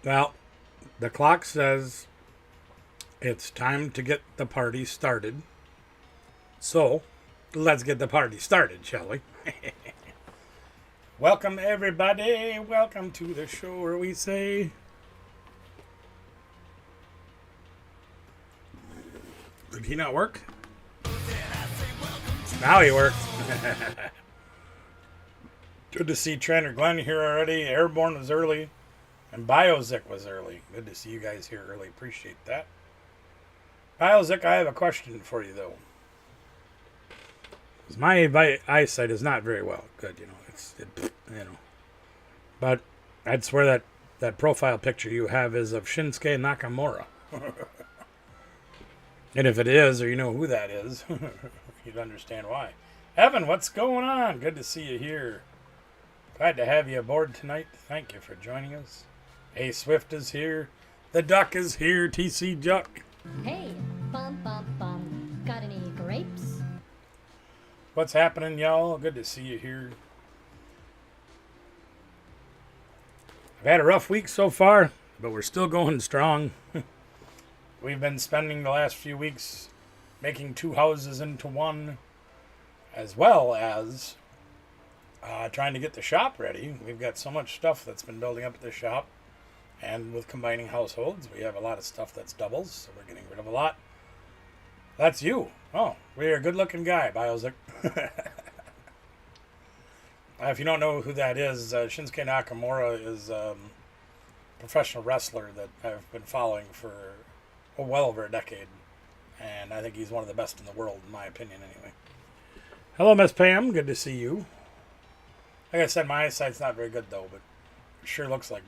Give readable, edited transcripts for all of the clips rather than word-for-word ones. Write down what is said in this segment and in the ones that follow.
Well, the clock says it's time to get the party started. So, let's get the party started, shall we? Welcome, everybody. Welcome to the show where we say... Did he not work? Now he worked. Good to see Trainer Glenn here already. Airborne was early. And Biozic was early. Good to see you guys here early. Appreciate that. Biozic, I have a question for you, though. My eyesight is not very well. Good, But I'd swear that profile picture you have is of Shinsuke Nakamura. And if it is, or you know who that is, you'd understand why. Evan, what's going on? Good to see you here. Glad to have you aboard tonight. Thank you for joining us. A Swift is here. The Duck is here. TC Duck. Hey, bum bum bum. Got any grapes? What's happening, y'all? Good to see you here. I've had a rough week so far, but we're still going strong. We've been spending the last few weeks making two houses into one, as well as trying to get the shop ready. We've got so much stuff that's been building up at the shop, and with combining households, we have a lot of stuff that's doubles, so we're getting rid of a lot. That's you. Oh, we're a good-looking guy, Biozic. If you don't know who that is, Shinsuke Nakamura is a professional wrestler that I've been following for well over a decade, and I think he's one of the best in the world, in my opinion, anyway. Hello, Miss Pam. Good to see you. Like I said, my eyesight's not very good, though, but it sure looks like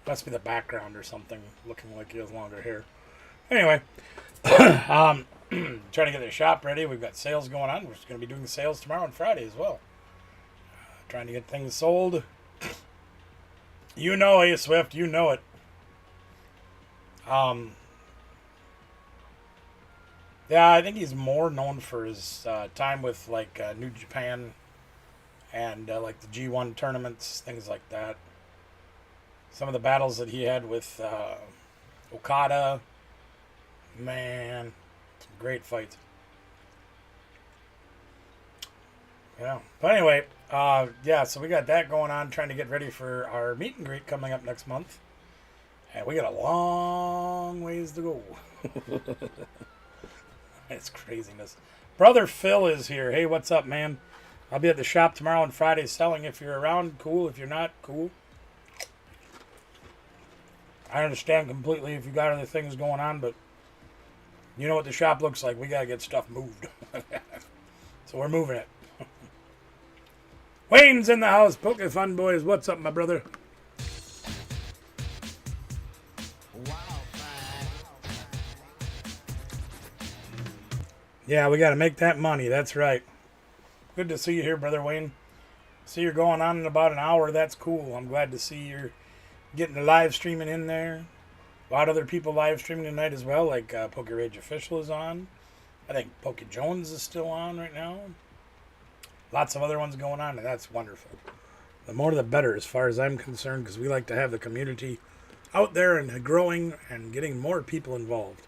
must be the background or something, looking like he has longer hair. Anyway, trying to get the shop ready. We've got sales going on. We're just going to be doing sales tomorrow and Friday as well. Trying to get things sold. You know, A Swift, you know it. Yeah, I think he's more known for his time with like New Japan and like the G1 tournaments, things like that. Some of the battles that he had with Okada, man, some great fights. Yeah, but anyway, yeah, so we got that going on, trying to get ready for our meet and greet coming up next month. And we got a long ways to go. It's craziness. Brother Phil is here. Hey, what's up, man? I'll be at the shop tomorrow and Friday selling. If you're around, cool. If you're not, cool. I understand completely if you got other things going on, but you know what the shop looks like. We got to get stuff moved. So we're moving it. Wayne's in the house. Poke Fun Boys. What's up, my brother? Yeah, we got to make that money. That's right. Good to see you here, Brother Wayne. See you're going on in about an hour. That's cool. I'm glad to see you're getting the live streaming in there. A lot of other people live streaming tonight as well, like Poke Rage Official is on. I think Poke Jones is still on right now. Lots of other ones going on, and that's wonderful. The more the better as far as I'm concerned, because we like to have the community out there and growing and getting more people involved.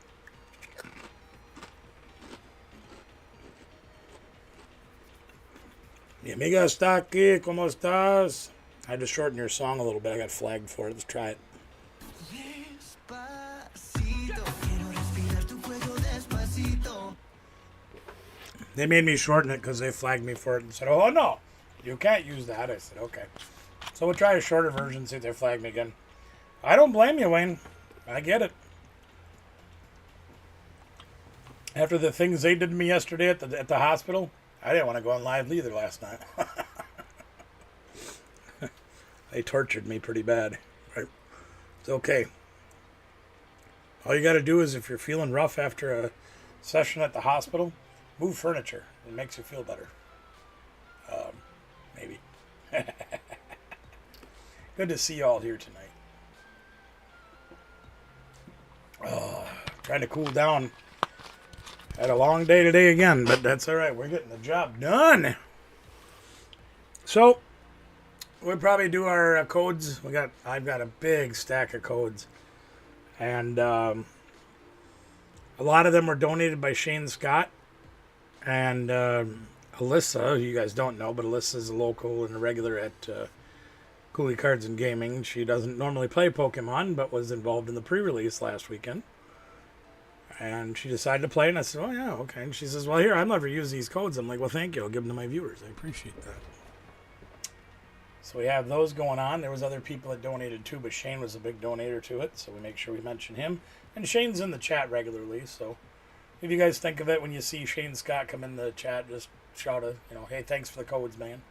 Mi amiga está aquí, ¿cómo estás? I had to shorten your song a little bit. I got flagged for it. Let's try it. They made me shorten it because they flagged me for it and said, oh, no, you can't use that. I said, okay. So we'll try a shorter version, see if they flag me again. I don't blame you, Wayne. I get it. After the things they did to me yesterday at the hospital, I didn't want to go on live either last night. They tortured me pretty bad. Right? It's okay. All you got to do is, if you're feeling rough after a session at the hospital, move furniture. It makes you feel better. Maybe. Good to see you all here tonight. Trying to cool down. Had a long day today again, but that's all right. We're getting the job done. So, we'll probably do our codes. I've got a big stack of codes, and a lot of them were donated by Shane Scott and Alyssa, who you guys don't know, but Alyssa's a local and a regular at Cooley Cards and Gaming. She doesn't normally play Pokemon, but was involved in the pre-release last weekend. And she decided to play, and I said, oh, yeah, okay. And she says, well, here, I'll never use these codes. I'm like, well, thank you. I'll give them to my viewers. I appreciate that. So we have those going on. There was other people that donated too, but Shane was a big donator to it, so we make sure we mention him. And Shane's in the chat regularly, so if you guys think of it when you see Shane Scott come in the chat, just shout a, hey, thanks for the codes, man.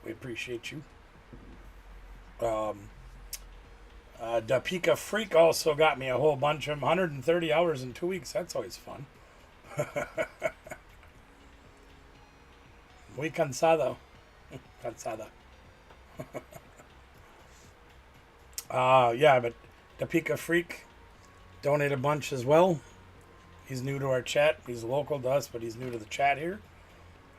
We appreciate you. Da Pika Freak also got me a whole bunch of them. 130 hours in 2 weeks. That's always fun. Muy cansado. Cansada. Yeah, but Da Pika Freak donated a bunch as well. He's new to our chat. He's local to us, but he's new to the chat here.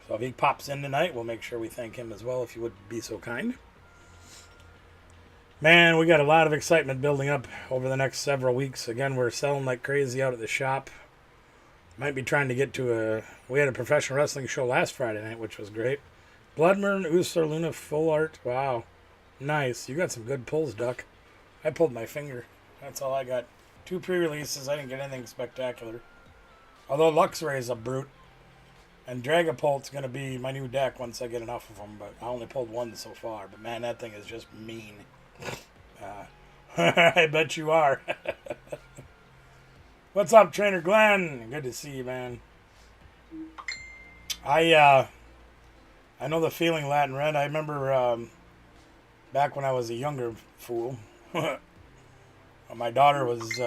So if he pops in tonight, we'll make sure we thank him as well, if you would be so kind. Man, we got a lot of excitement building up over the next several weeks. Again, we're selling like crazy out at the shop. Might be trying to get to we had a professional wrestling show last Friday night, which was great. Bloodburn, Usar, Luna, Full Art. Wow. Nice. You got some good pulls, Duck. I pulled my finger. That's all I got. 2 pre-releases. I didn't get anything spectacular. Although Luxray is a brute. And Dragapult's going to be my new deck once I get enough of them. But I only pulled 1 so far. But man, that thing is just mean. I bet you are. What's up, Trainer Glenn? Good to see you, man. I know the feeling, Latin Red. I remember back when I was a younger fool. My daughter was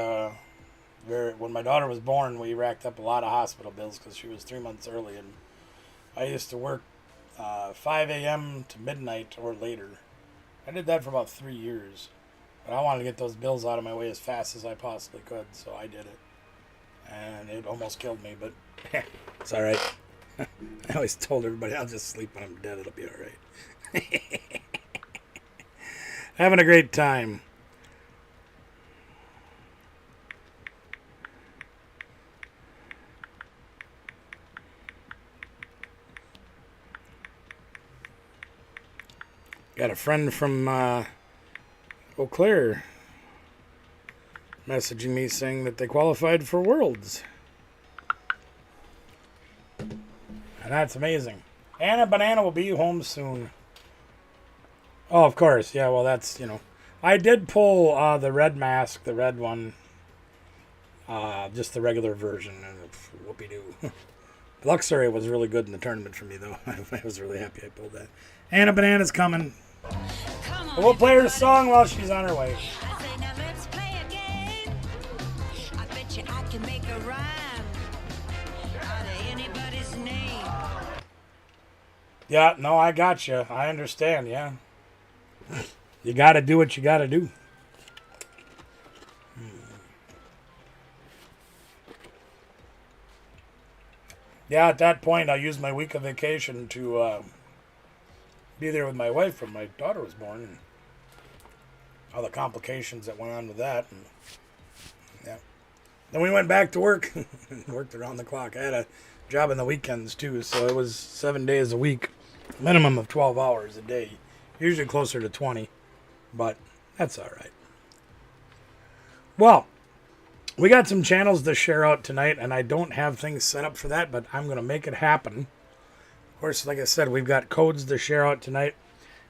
when my daughter was born, we racked up a lot of hospital bills because she was 3 months early, and I used to work 5 a.m. to midnight or later. I did that for about 3 years, but I wanted to get those bills out of my way as fast as I possibly could, so I did it, and it almost killed me, but it's all right. I always told everybody, I'll just sleep when I'm dead. It'll be all right. Having a great time. Got a friend from Eau Claire messaging me saying that they qualified for Worlds. And that's amazing. Anna Banana will be home soon. Oh, of course. Yeah, well, that's, I did pull the red mask, the red one. Just the regular version. Whoopie-doo. Luxury was really good in the tournament for me, though. I was really happy I pulled that. Anna Banana's coming. We'll play her song while she's on her way. I say, now let's play a game. I bet you I can make a rhyme out of anybody's name. Yeah, no, I got you. I understand, yeah. You got to do what you got to do. Yeah, at that point, I used my week of vacation to be there with my wife when my daughter was born, and all the complications that went on with that. And, yeah. Then we went back to work and worked around the clock. I had a job on the weekends, too, so it was 7 days a week, minimum of 12 hours a day, usually closer to 20, but that's all right. Well, we got some channels to share out tonight, and I don't have things set up for that, but I'm going to make it happen. Of course, like I said, we've got codes to share out tonight,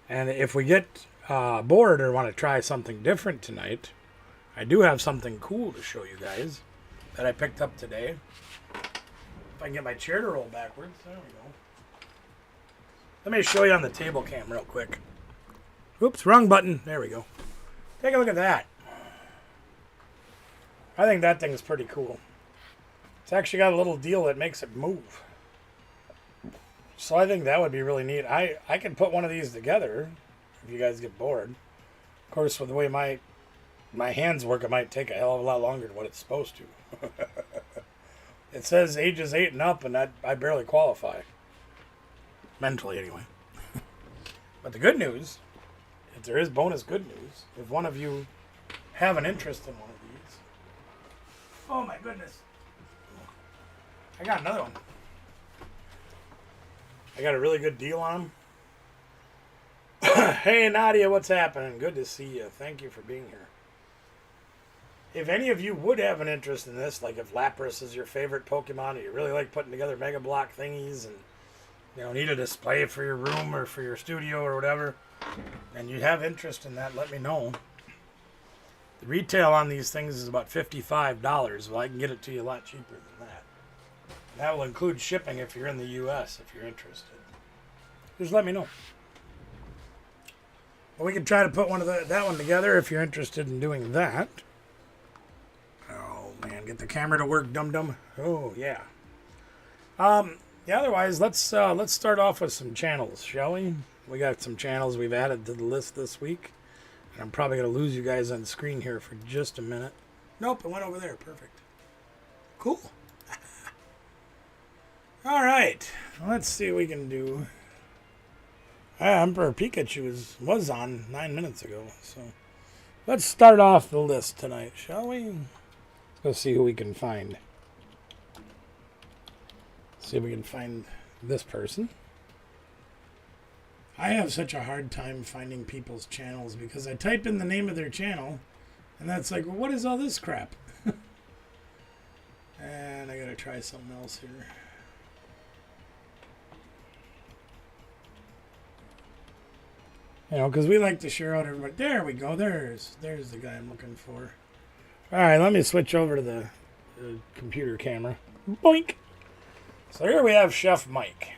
and if we get bored or want to try something different tonight, I do have something cool to show you guys that I picked up today. If I can get my chair to roll backwards. There we go. Let me show you on the table cam real quick. Oops, wrong button. There we go. Take a look at that. I think that thing is pretty cool. It's actually got a little deal that makes it move. So I think that would be really neat. I could put one of these together if you guys get bored. Of course, with the way my hands work, it might take a hell of a lot longer than what it's supposed to. It says ages 8 and up, and I barely qualify. Mentally, anyway. But the good news there is bonus good news. If one of you have an interest in one of these. Oh my goodness. I got another one. I got a really good deal on them. Hey Nadia, what's happening? Good to see you. Thank you for being here. If any of you would have an interest in this, like if Lapras is your favorite Pokemon, and you really like putting together Mega Block thingies, and need a display for your room or for your studio or whatever, and you have interest in that, let me know. The retail on these things is about $55. Well, I can get it to you a lot cheaper than that. That will include shipping if you're in the U.S. if you're interested. Just let me know. Well, we can try to put that one together if you're interested in doing that. Oh man, get the camera to work, dum-dum. Oh yeah. Yeah. Otherwise, let's start off with some channels, shall we? We got some channels we've added to the list this week, and I'm probably gonna lose you guys on the screen here for just a minute. Nope, it went over there. Perfect. Cool. All right, let's see what we can do. Emperor Pikachu was on 9 minutes ago, so let's start off the list tonight, shall we? Let's go see who we can find. See if we can find this person. I have such a hard time finding people's channels because I type in the name of their channel, and that's like, well, what is all this crap? And I gotta try something else here. Because we like to share out everybody. There we go. There's the guy I'm looking for. All right, let me switch over to the computer camera. Boink. So here we have Chef Mike.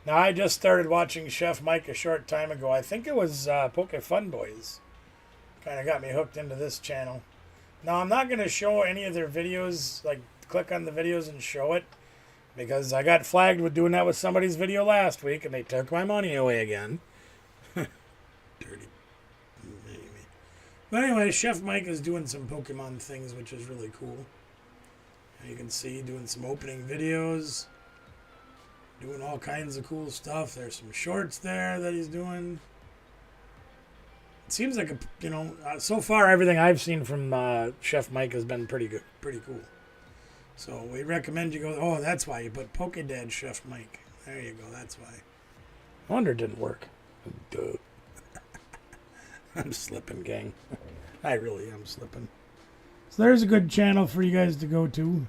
Now, I just started watching Chef Mike a short time ago. I think it was Poke Fun Boys. Kind of got me hooked into this channel. Now, I'm not going to show any of their videos, like click on the videos and show it, because I got flagged with doing that with somebody's video last week, and they took my money away again. Dirty baby. But anyway, Chef Mike is doing some Pokemon things, which is really cool. And you can see doing some opening videos, doing all kinds of cool stuff. There's some shorts there that he's doing. It seems like so far everything I've seen from Chef Mike has been pretty good, pretty cool. So we recommend you go. Oh, that's why you put Pokedad Chef Mike. There you go. That's why. I wonder it didn't work. Duh. I'm slipping, gang. I really am slipping. So there's a good channel for you guys to go to.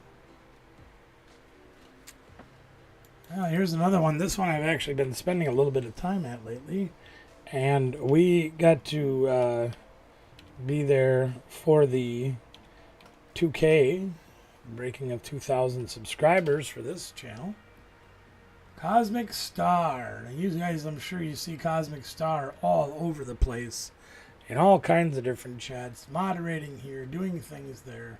Here's another one. This one I've actually been spending a little bit of time at lately. And we got to be there for the 2K. Breaking of 2,000 subscribers for this channel. Cosmic Star. Now, you guys, I'm sure you see Cosmic Star all over the place. In all kinds of different chats. Moderating here. Doing things there.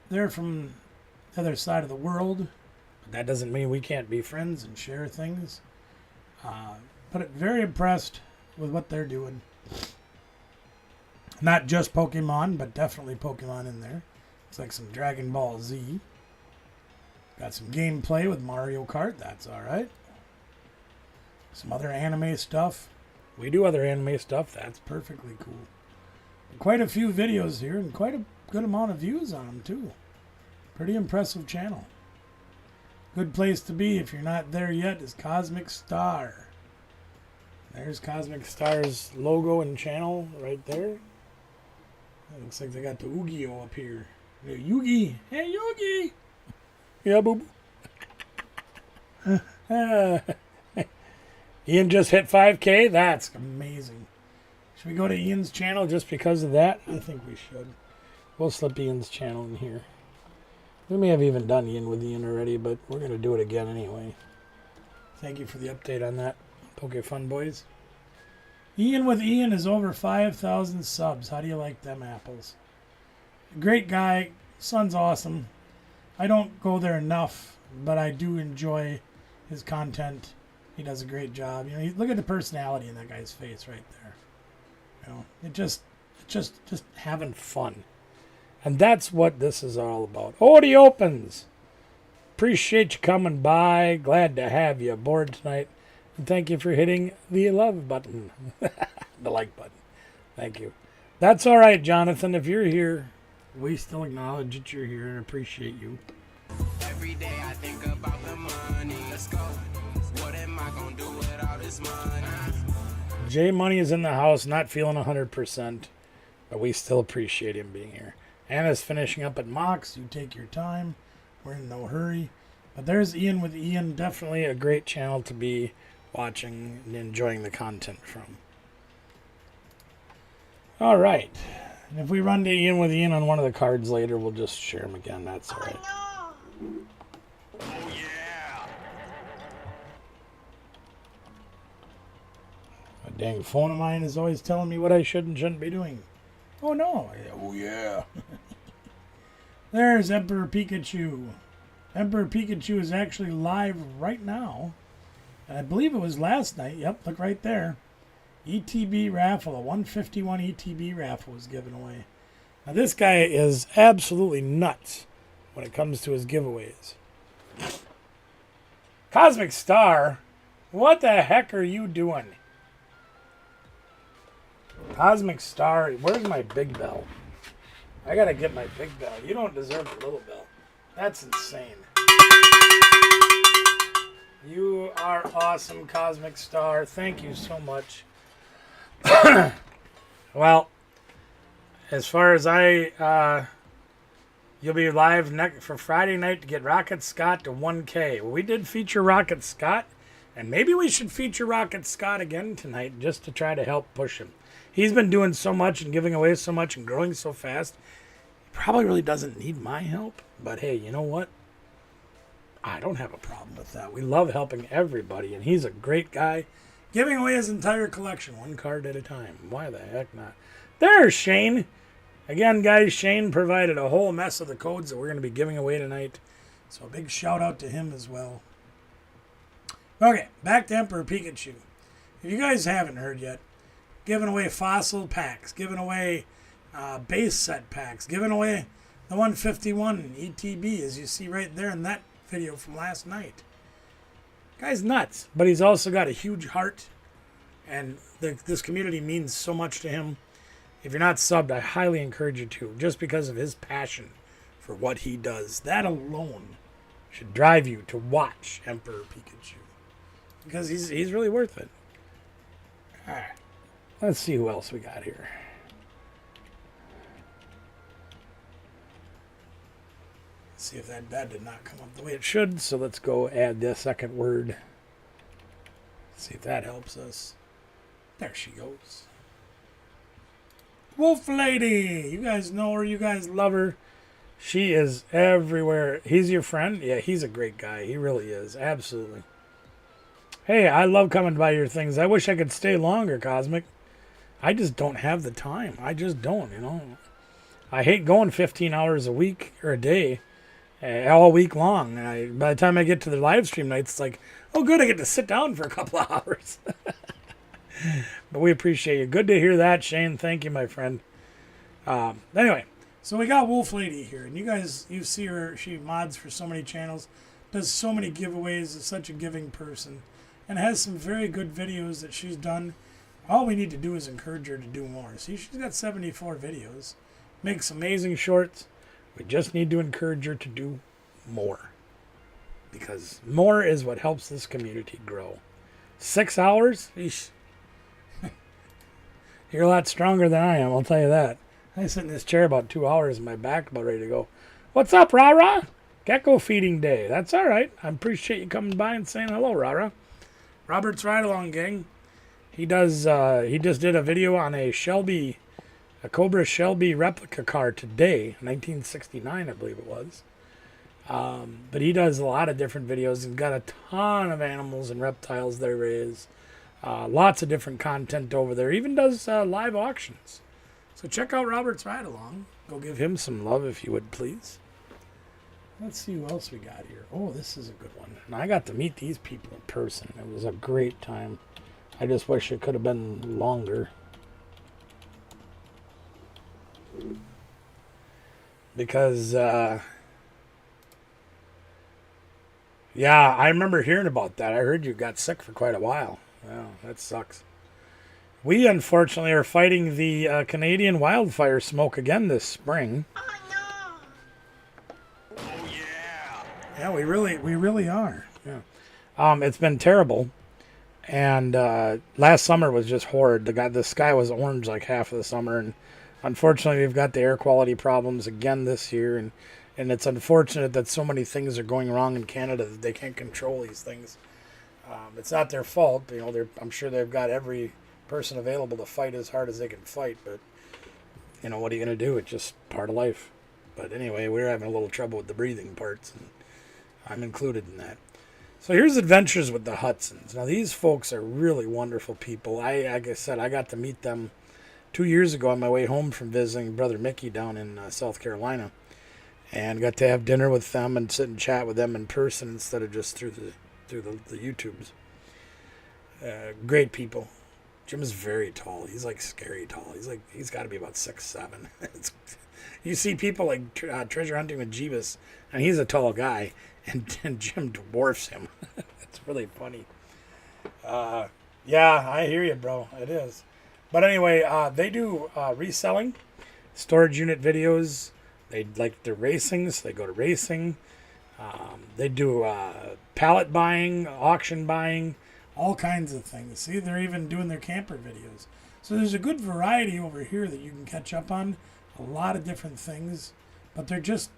They're from the other side of the world. But that doesn't mean we can't be friends and share things. But very impressed with what they're doing. Not just Pokemon, but definitely Pokemon in there. It's like some Dragon Ball Z. Got some gameplay with Mario Kart. That's alright. Some other anime stuff. We do other anime stuff. That's perfectly cool. Quite a few videos here and quite a good amount of views on them too. Pretty impressive channel. Good place to be if you're not there yet is Cosmic Star. There's Cosmic Star's logo and channel right there. It looks like they got the Yu-Gi-Oh up here. Hey, Yugi! Hey, Yugi! Yeah, boo. Ian just hit 5K. That's amazing. Should we go to Ian's channel just because of that? I think we should. We'll slip Ian's channel in here. We may have even done Ian with Ian already, but we're going to do it again anyway. Thank you for the update on that, Poke Fun Boys. Ian with Ian is over 5,000 subs. How do you like them apples? Great guy. Son's awesome. I don't go there enough, but I do enjoy his content. He does a great job. Look at the personality in that guy's face right there. It just having fun. And that's what this is all about. Odie Opens. Appreciate you coming by. Glad to have you aboard tonight. Thank you for hitting the love button. The like button. Thank you. That's all right, Jonathan. If you're here, we still acknowledge that you're here and appreciate you. Every day I think about the money. Let's go. What am I gonna do with all this money? Jay Money is in the house, not feeling 100%, but we still appreciate him being here. Anna's finishing up at Mox. You take your time. We're in no hurry. But there's Ian with Ian. Definitely a great channel to be watching and enjoying the content from. All right. And if we run to Ian with Ian on one of the cards later, we'll just share them again. That's all right. Oh yeah. A dang phone of mine is always telling me what I should and shouldn't be doing. Oh no. Oh yeah. There's Emperor Pikachu. Emperor Pikachu is actually live right now. And I believe it was last night. Yep, look right there. ETB raffle, a 151 ETB raffle was given away. Now this guy is absolutely nuts when it comes to his giveaways. Cosmic Star, what the heck are you doing? Cosmic Star, where's my big bell? I gotta get my big bell. You don't deserve a little bell. That's insane. You are awesome, Cosmic Star. Thank you so much. Well, as far as you'll be live for Friday night to get Rocket Scott to 1K. Well, we did feature Rocket Scott, and maybe we should feature Rocket Scott again tonight just to try to help push him. He's been doing so much and giving away so much and growing so fast. He probably really doesn't need my help, but hey, you know what? I don't have a problem with that. We love helping everybody, and he's a great guy. Giving away his entire collection, one card at a time. Why the heck not? There's Shane. Again, guys, Shane provided a whole mess of the codes that we're going to be giving away tonight. So a big shout out to him as well. Okay, back to Emperor Pikachu. If you guys haven't heard yet, giving away fossil packs, giving away base set packs, giving away the 151 ETB, as you see right there in that video from last night. Guy's nuts, but he's also got a huge heart, and this community means so much to him. If you're not subbed, I highly encourage you to, just because of his passion for what he does. That alone should drive you to watch Emperor Pikachu, because he's really worth it. All right, let's see who else we got here. See if that did not come up the way it should. So let's go add the second word. See if that helps us. There she goes. Wolf Lady. You guys know her. You guys love her. She is everywhere. He's your friend? Yeah, he's a great guy. He really is. Absolutely. Hey, I love coming by your things. I wish I could stay longer, Cosmic. I just don't have the time. I just don't, you know. I hate going 15 hours a week or a day. All week long. And by the time I get to the live stream nights, it's like, oh, good, I get to sit down for a couple of hours. But we appreciate you. Good to hear that, Shane. Thank you, my friend. Anyway, so we got Wolf Lady here. And you guys, you see her. She mods for so many channels, does so many giveaways, is such a giving person, and has some very good videos that she's done. All we need to do is encourage her to do more. See, she's got 74 videos. Makes amazing shorts. We just need to encourage her to do more, because more is what helps this community grow. 6 hours? Eesh. You're a lot stronger than I am, I'll tell you that. I sit in this chair about 2 hours and my back about ready to go. What's up, Rara? Gecko feeding day. That's all right. I appreciate you coming by and saying hello, Rara. Robert's Ride Along Gang. He just did a video on a Cobra Shelby replica car today, 1969, I believe it was. But he does a lot of different videos. He's got a ton of animals and reptiles that he raises. Lots of different content over there. Even does live auctions. So check out Robert's Ride Along. Go give him some love if you would, please. Let's see who else we got here. Oh, this is a good one. And I got to meet these people in person. It was a great time. I just wish it could have been longer. Because Yeah, I remember hearing about that. I heard you got sick for quite a while. Yeah, that sucks. We unfortunately are fighting the Canadian wildfire smoke again this spring. Oh yeah. Yeah, we really are. Yeah. It's been terrible. And last summer was just horrid. The sky was orange like half of the summer, and unfortunately, we've got the air quality problems again this year. And it's unfortunate that so many things are going wrong in Canada that they can't control these things. It's not their fault, you know. I'm sure they've got every person available to fight as hard as they can fight, but you know what are you gonna do? It's just part of life. But anyway, we're having a little trouble with the breathing parts, and I'm included in that. So here's Adventures with the Hudsons. Now these folks are really wonderful people. Like I said, I got to meet them 2 years ago on my way home from visiting Brother Mickey down in South Carolina, and got to have dinner with them and sit and chat with them in person instead of just through the YouTubes. Great people. Jim is very tall. He's like scary tall. He's got to be about 6'7". You see people like treasure hunting with Jeebus, and he's a tall guy, and Jim dwarfs him. It's really funny. Yeah, I hear you, bro. It is. But anyway, they do reselling, storage unit videos. They like their racing, so they go to racing. They do pallet buying, auction buying, all kinds of things. See, they're even doing their camper videos. So there's a good variety over here that you can catch up on. A lot of different things. But they're just,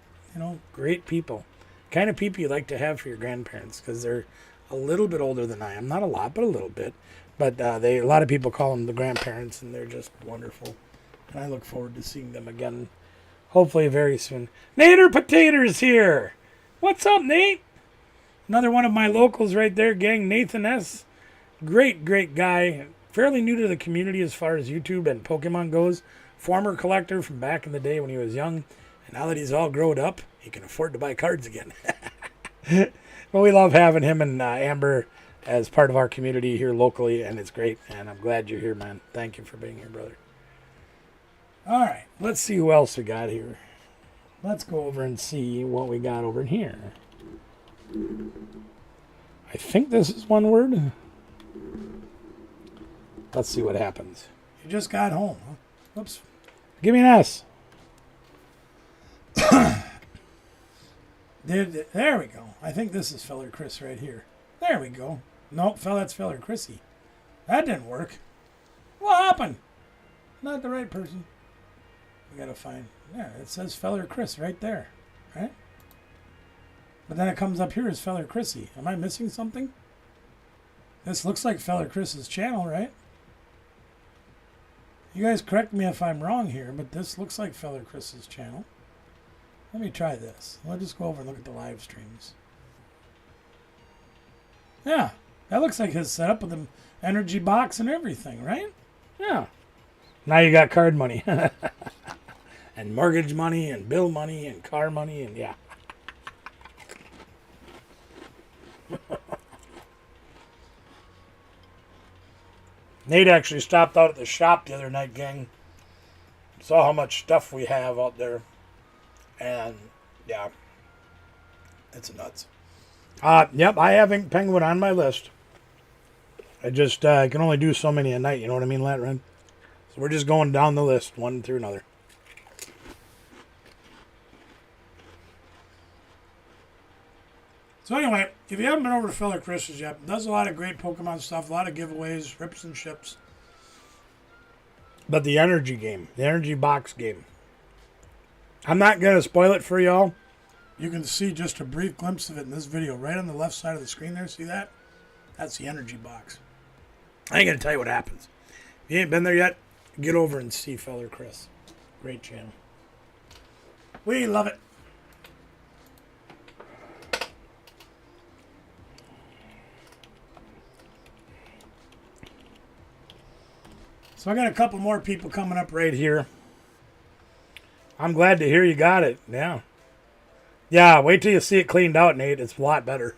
great people. Kind of people you like to have for your grandparents because they're a little bit older than I am. Not a lot, but a little bit. But a lot of people call them the grandparents, and they're just wonderful. And I look forward to seeing them again, hopefully very soon. Nader Potatoes here. What's up, Nate? Another one of my locals right there, gang. Nathan S. Great guy. Fairly new to the community as far as YouTube and Pokemon goes. Former collector from back in the day when he was young. And now that he's all grown up, he can afford to buy cards again. But we love having him and Amber as part of our community here locally, and it's great. And I'm glad you're here, man. Thank you for being here, brother. All right, let's see who else we got here. Let's go over and see what we got over here. I think this is one word. Let's see what happens. You just got home, huh? Whoops. Give me an S. There we go. I think this is Feller Chris right here. There we go. Nope, that's Feller Chrissy. That didn't work. What happened? Not the right person. We gotta find. Yeah, it says Feller Chris right there. Right? But then it comes up here as Feller Chrissy. Am I missing something? This looks like Feller Chris's channel, right? You guys correct me if I'm wrong here, but this looks like Feller Chris's channel. Let me try this. Let's just go over and look at the live streams. Yeah, that looks like his setup with the energy box and everything, right? Yeah. Now you got card money. And mortgage money and bill money and car money and yeah. Nate actually stopped out at the shop the other night, gang. Saw how much stuff we have out there. And, yeah. It's nuts. Yep, I have Ink Penguin on my list. I just I can only do so many a night, you know what I mean, Latran? So we're just going down the list, one through another. So anyway, if you haven't been over to Feller Chris's yet, does a lot of great Pokemon stuff, a lot of giveaways, rips and ships. But the energy game, the energy box game. I'm not going to spoil it for y'all. You can see just a brief glimpse of it in this video. Right on the left side of the screen there, see that? That's the energy box. I ain't going to tell you what happens. If you ain't been there yet, get over and see Feller Chris. Great channel. We love it. So I got a couple more people coming up right here. I'm glad to hear you got it. Yeah. Yeah, wait till you see it cleaned out, Nate. It's a lot better.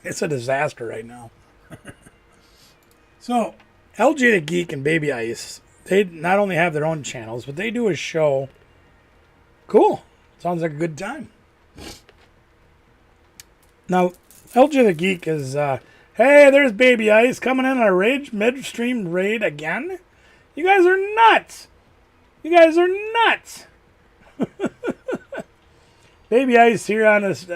It's a disaster right now. So, LJ the Geek and Baby Ice, they not only have their own channels, but they do a show. Cool. Sounds like a good time. Now, LJ the Geek is, hey, there's Baby Ice coming in on a rage midstream raid again. You guys are nuts. You guys are nuts. Baby Ice here on this.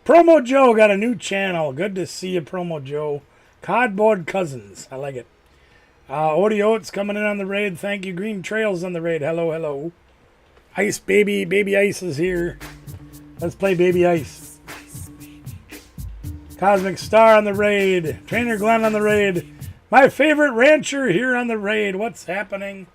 Promo Joe got a new channel. Good to see you, Promo Joe. Cardboard Cousins. I like it. Odie Oats coming in on the raid. Thank you. Green Trails on the raid. Hello, hello. Ice Baby. Baby Ice is here. Let's play Baby Ice. Cosmic Star on the raid. Trainer Glenn on the raid. My favorite rancher here on the raid. What's happening?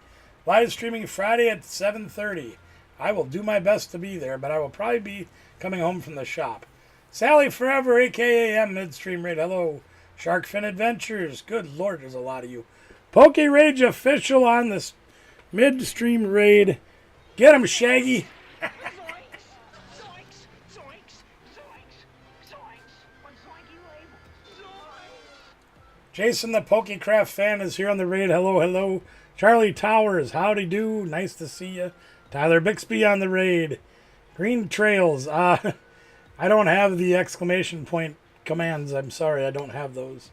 Live streaming Friday at 7:30. I will do my best to be there, but I will probably be coming home from the shop. Sally Forever, a.k.a. M Midstream Raid. Hello. Sharkfin Adventures. Good Lord, there's a lot of you. Poke Rage Official on this Midstream Raid. Get him, Shaggy. Jason the Pokecraft fan is here on the raid. Hello, hello. Charlie Towers, howdy do. Nice to see you. Tyler Bixby on the raid. Green Trails. I don't have the exclamation point commands. I'm sorry, I don't have those.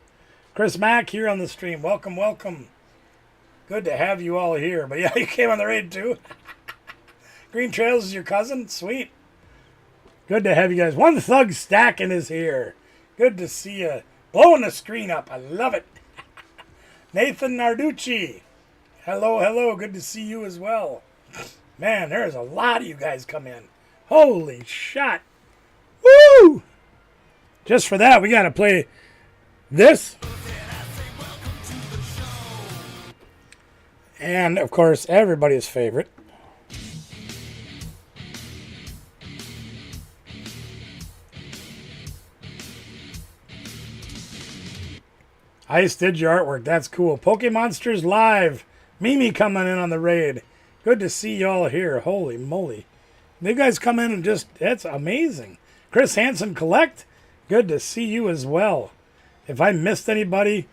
Chris Mack here on the stream. Welcome, welcome. Good to have you all here. But yeah, you came on the raid too. Green Trails is your cousin? Sweet. Good to have you guys. One Thug Stacking is here. Good to see you. Blowing the screen up. I love it. Nathan Narducci. Hello, hello. Good to see you as well. Man, there's a lot of you guys come in. Holy shit. Woo! Just for that, we got to play this. And, of course, everybody's favorite. Ice did your artwork. That's cool. Pokemonsters Live. Mimi coming in on the raid. Good to see y'all here. Holy moly. You guys come in and just, that's amazing. Chris Hansen Collect. Good to see you as well. If I missed anybody,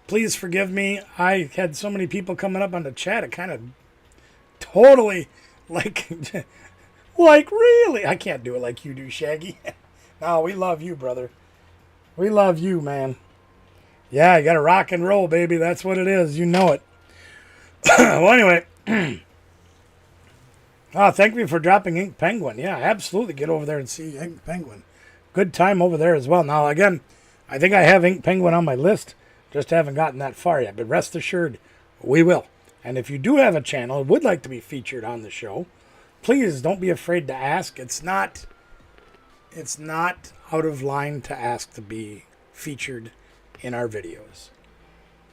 please forgive me. I had so many people coming up on the chat. It kind of totally, like really. I can't do it like you do, Shaggy. No, we love you, brother. We love you, man. Yeah, you got to rock and roll, baby. That's what it is. You know it. Well, anyway. Thank you for dropping Ink Penguin. Yeah, absolutely. Get over there and see Ink Penguin. Good time over there as well. Now, again, I think I have Ink Penguin on my list. Just haven't gotten that far yet. But rest assured, we will. And if you do have a channel and would like to be featured on the show, please don't be afraid to ask. It's not out of line to ask to be featured in our videos.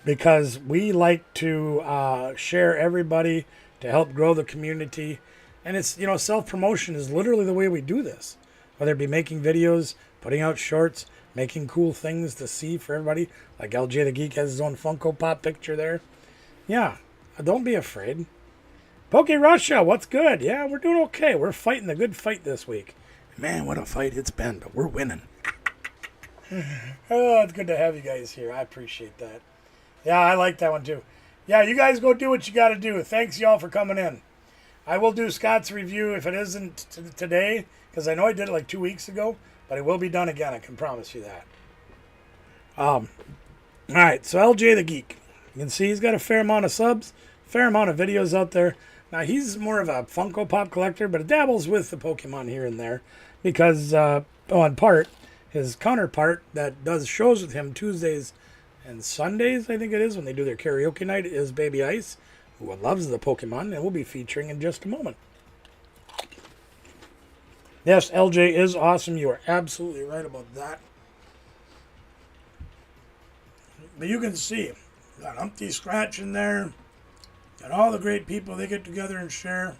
Because we like to share everybody to help grow the community. And it's, self-promotion is literally the way we do this. Whether it be making videos, putting out shorts, making cool things to see for everybody. Like LJ the Geek has his own Funko Pop picture there. Yeah, don't be afraid. Poke Russia, what's good? Yeah, we're doing okay. We're fighting the good fight this week. Man, what a fight it's been, but we're winning. Oh, it's good to have you guys here. I appreciate that. Yeah, I like that one too. Yeah, you guys go do what you got to do. Thanks, y'all, for coming in. I will do Scott's review if it isn't today, because I know I did it like 2 weeks ago, but it will be done again. I can promise you that. All right, so LJ the Geek. You can see he's got a fair amount of subs, fair amount of videos out there. Now, he's more of a Funko Pop collector, but it dabbles with the Pokemon here and there because, in part, his counterpart that does shows with him Tuesdays and Sundays, I think it is, when they do their karaoke night, is Baby Ice, who loves the Pokemon, and we'll be featuring in just a moment. Yes, LJ is awesome. You are absolutely right about that. But you can see, got Humpty Scratch in there, got all the great people they get together and share.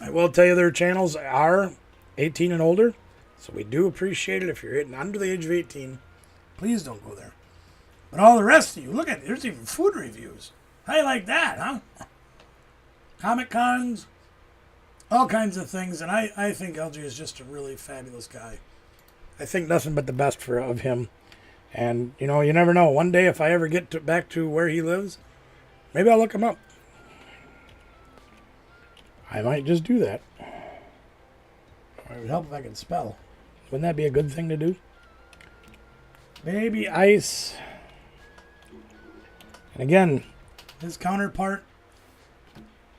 I will tell you their channels are 18 and older, so we do appreciate it. If you're hitting under the age of 18, please don't go there. But all the rest of you, look at it, there's even food reviews. How you like that, huh? Comic cons, all kinds of things, and I think LJ is just a really fabulous guy. I think nothing but the best of him. And, you never know. One day, if I ever get back to where he lives, maybe I'll look him up. I might just do that. It would help if I could spell. Wouldn't that be a good thing to do? Baby Ice. And again, his counterpart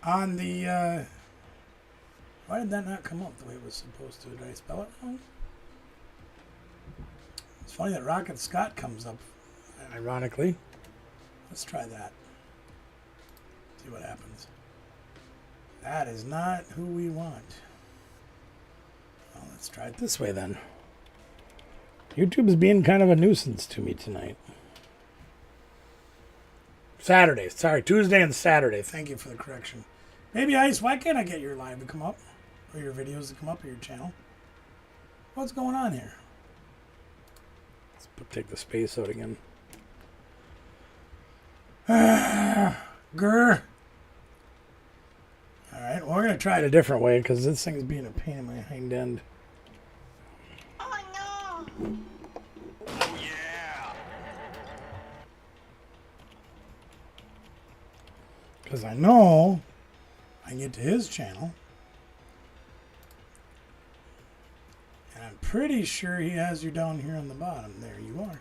on the... why did that not come up the way it was supposed to? Did I spell it wrong? It's funny that Rocket Scott comes up, ironically. Let's try that. See what happens. That is not who we want. Well, let's try it this way then. YouTube is being kind of a nuisance to me tonight. Saturday. Sorry, Tuesday and Saturday. Thank you for the correction. Baby Ice, why can't I get your live to come up? Or your videos to come up or your channel? What's going on here? Let's take the space out again. Grr. Alright, well, we're going to try it a different way because this thing's being a pain in my hind end. Oh no! Oh yeah. Because I know I can get to his channel. And I'm pretty sure he has you down here on the bottom. There you are.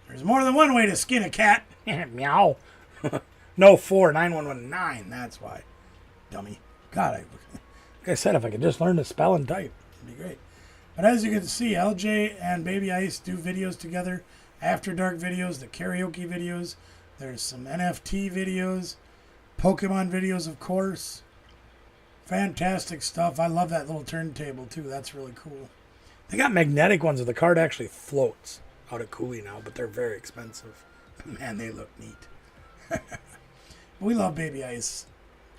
There's more than one way to skin a cat. Meow. No, 49119. That's why. Dummy. God, like I said, if I could just learn to spell and type, it'd be great. But as you can see, LJ and Baby Ice do videos together. After Dark videos, the karaoke videos. There's some NFT videos. Pokemon videos, of course. Fantastic stuff. I love that little turntable, too. That's really cool. They got magnetic ones where the card actually floats out of Cooley now, but they're very expensive. Man, they look neat. We love Baby Ice.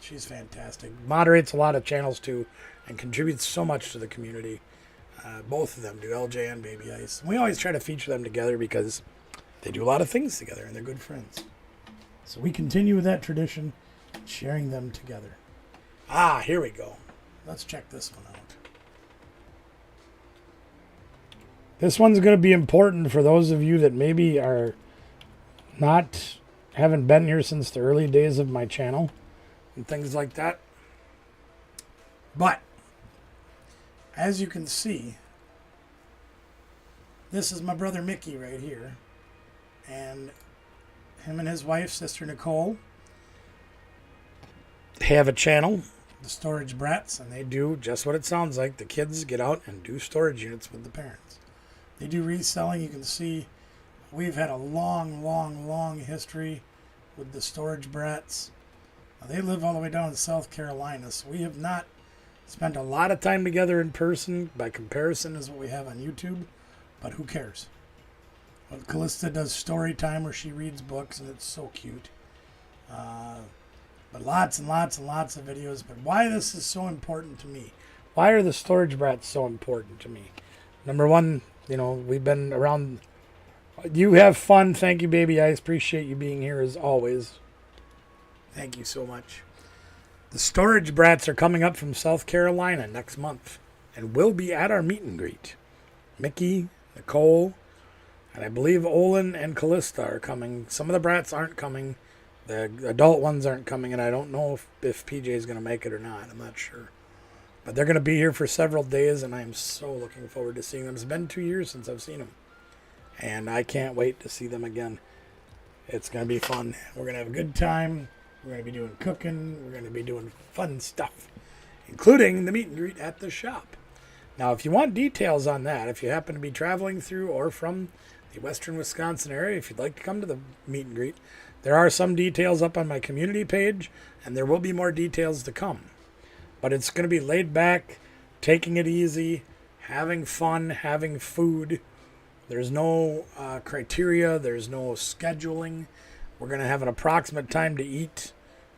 She's fantastic. Moderates a lot of channels, too, and contributes so much to the community. Both of them do, LJ and Baby Ice. We always try to feature them together because they do a lot of things together, and they're good friends. So we continue with that tradition, sharing them together. Ah, here we go. Let's check this one out. This one's going to be important for those of you that maybe are haven't been here since the early days of my channel and things like that. But, as you can see, this is my brother Mickey right here. And him and his wife, Sister Nicole, have a channel, the Storage Brats, and they do just what it sounds like. The kids get out and do storage units with the parents. They do reselling. You can see we've had a long history with the Storage Brats. Now, they live all the way down in South Carolina, so we have not spent a lot of time together in person. By comparison is what we have on YouTube, but who cares? Well, Callista does story time where she reads books, and it's so cute. But lots and lots and lots of videos. But why this is so important to me? Why are the Storage Brats so important to me? Number one, we've been around. You have fun. Thank you, Baby Ice. Appreciate you being here as always. Thank you so much. The Storage Brats are coming up from South Carolina next month and will be at our meet and greet. Mickey, Nicole, and I believe Olin and Callista are coming. Some of the brats aren't coming. The adult ones aren't coming, and I don't know if PJ is going to make it or not. I'm not sure. But they're going to be here for several days, and I'm so looking forward to seeing them. It's been 2 years since I've seen them, and I can't wait to see them again. It's going to be fun. We're going to have a good time. We're going to be doing cooking. We're going to be doing fun stuff, including the meet and greet at the shop. Now, if you want details on that, if you happen to be traveling through or from the western Wisconsin area, if you'd like to come to the meet and greet, there are some details up on my community page, and there will be more details to come. But it's going to be laid back, taking it easy, having fun, having food. There's no criteria. There's no scheduling. We're going to have an approximate time to eat.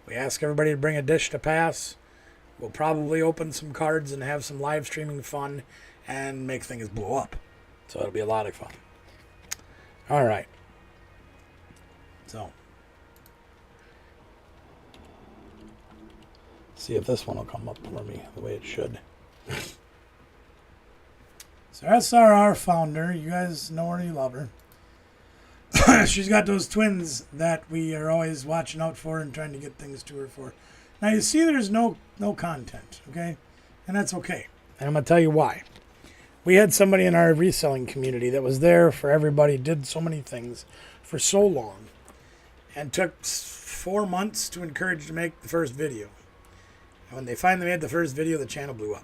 We ask everybody to bring a dish to pass. We'll probably open some cards and have some live streaming fun and make things blow up. So it'll be a lot of fun. All right. So, see if this one will come up for me the way it should. So that's our founder. You guys know her, you love her. She's got those twins that we are always watching out for and trying to get things to her for. Now you see there's no content, okay? And that's okay. And I'm going to tell you why. We had somebody in our reselling community that was there for everybody, did so many things for so long, and took 4 months to encourage to make the first video. And when they finally made the first video, the channel blew up.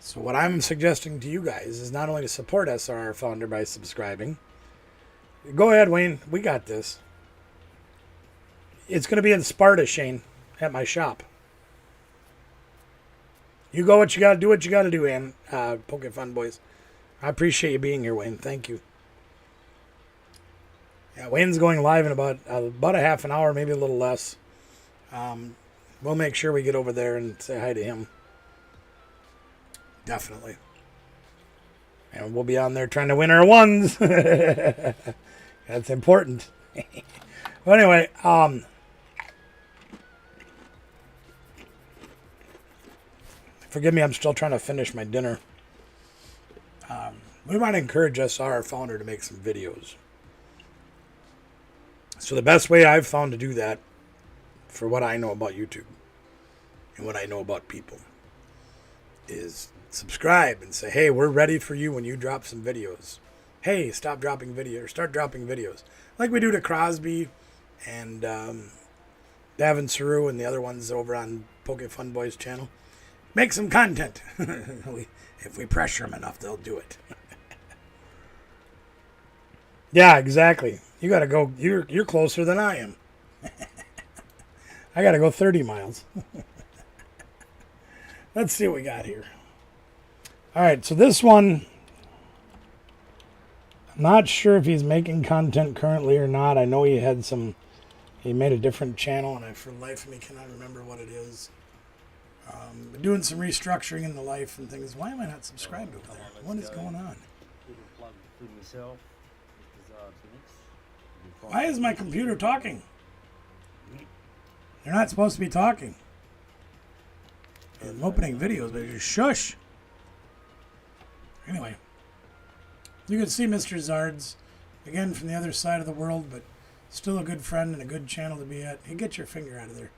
So what I'm suggesting to you guys is not only to support SRR Founder by subscribing. Go ahead, Wayne. We got this. It's going to be in Sparta, Shane, at my shop. You go what you got to do, what you got to do, and Poke Fun Boys. I appreciate you being here, Wayne. Thank you. Yeah, Wayne's going live in about a half an hour, maybe a little less. We'll make sure we get over there and say hi to him. Definitely. And we'll be on there trying to win our ones. That's important. Well, anyway, forgive me, I'm still trying to finish my dinner. We want to encourage SR Founder to make some videos. So the best way I've found to do that, for what I know about YouTube and what I know about people, is subscribe and say, hey, we're ready for you when you drop some videos. Hey, stop dropping videos, or start dropping videos. Like we do to Crosby and Davin Saru and the other ones over on Poke Fun Boys channel. Make some content. If we pressure them enough, they'll do it. Yeah, exactly. You got to go. You're closer than I am. I got to go 30 miles. Let's see what we got here. All right, so this one, I'm not sure if he's making content currently or not. I know he made a different channel, and I, for the life of me, cannot remember what it is. Doing some restructuring in the life and things. Why am I not subscribed over there? What is going on? Why is my computer talking? You're not supposed to be talking. I'm opening videos, but you shush. Anyway, you can see Mr. Zards, again from the other side of the world, but still a good friend and a good channel to be at. Hey, get your finger out of there.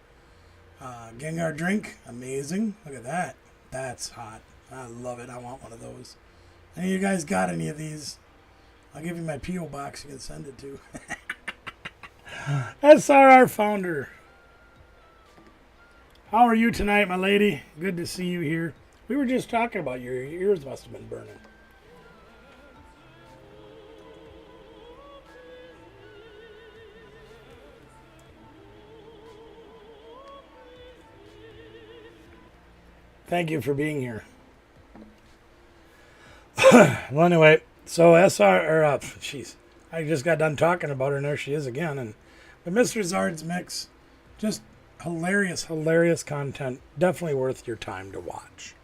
Gengar drink, amazing. Look at that. That's hot. I love it. I want one of those. Any of you guys got any of these? I'll give you my P.O. box you can send it to. SRR Founder. How are you tonight, my lady? Good to see you here. We were just talking about your ears must have been burning. Thank you for being here. Well, anyway, so jeez, I just got done talking about her, and there she is again. But Mr. Zard's mix, just hilarious, hilarious content. Definitely worth your time to watch.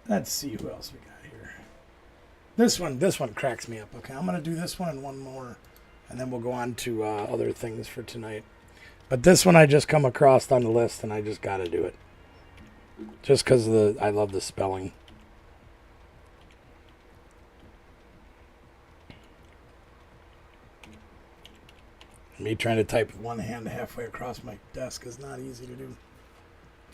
Let's see who else we got here. This one cracks me up. Okay, I'm gonna do this one and one more, and then we'll go on to other things for tonight. But this one I just come across on the list, and I just got to do it. Just because I love the spelling. Me trying to type with one hand halfway across my desk is not easy to do.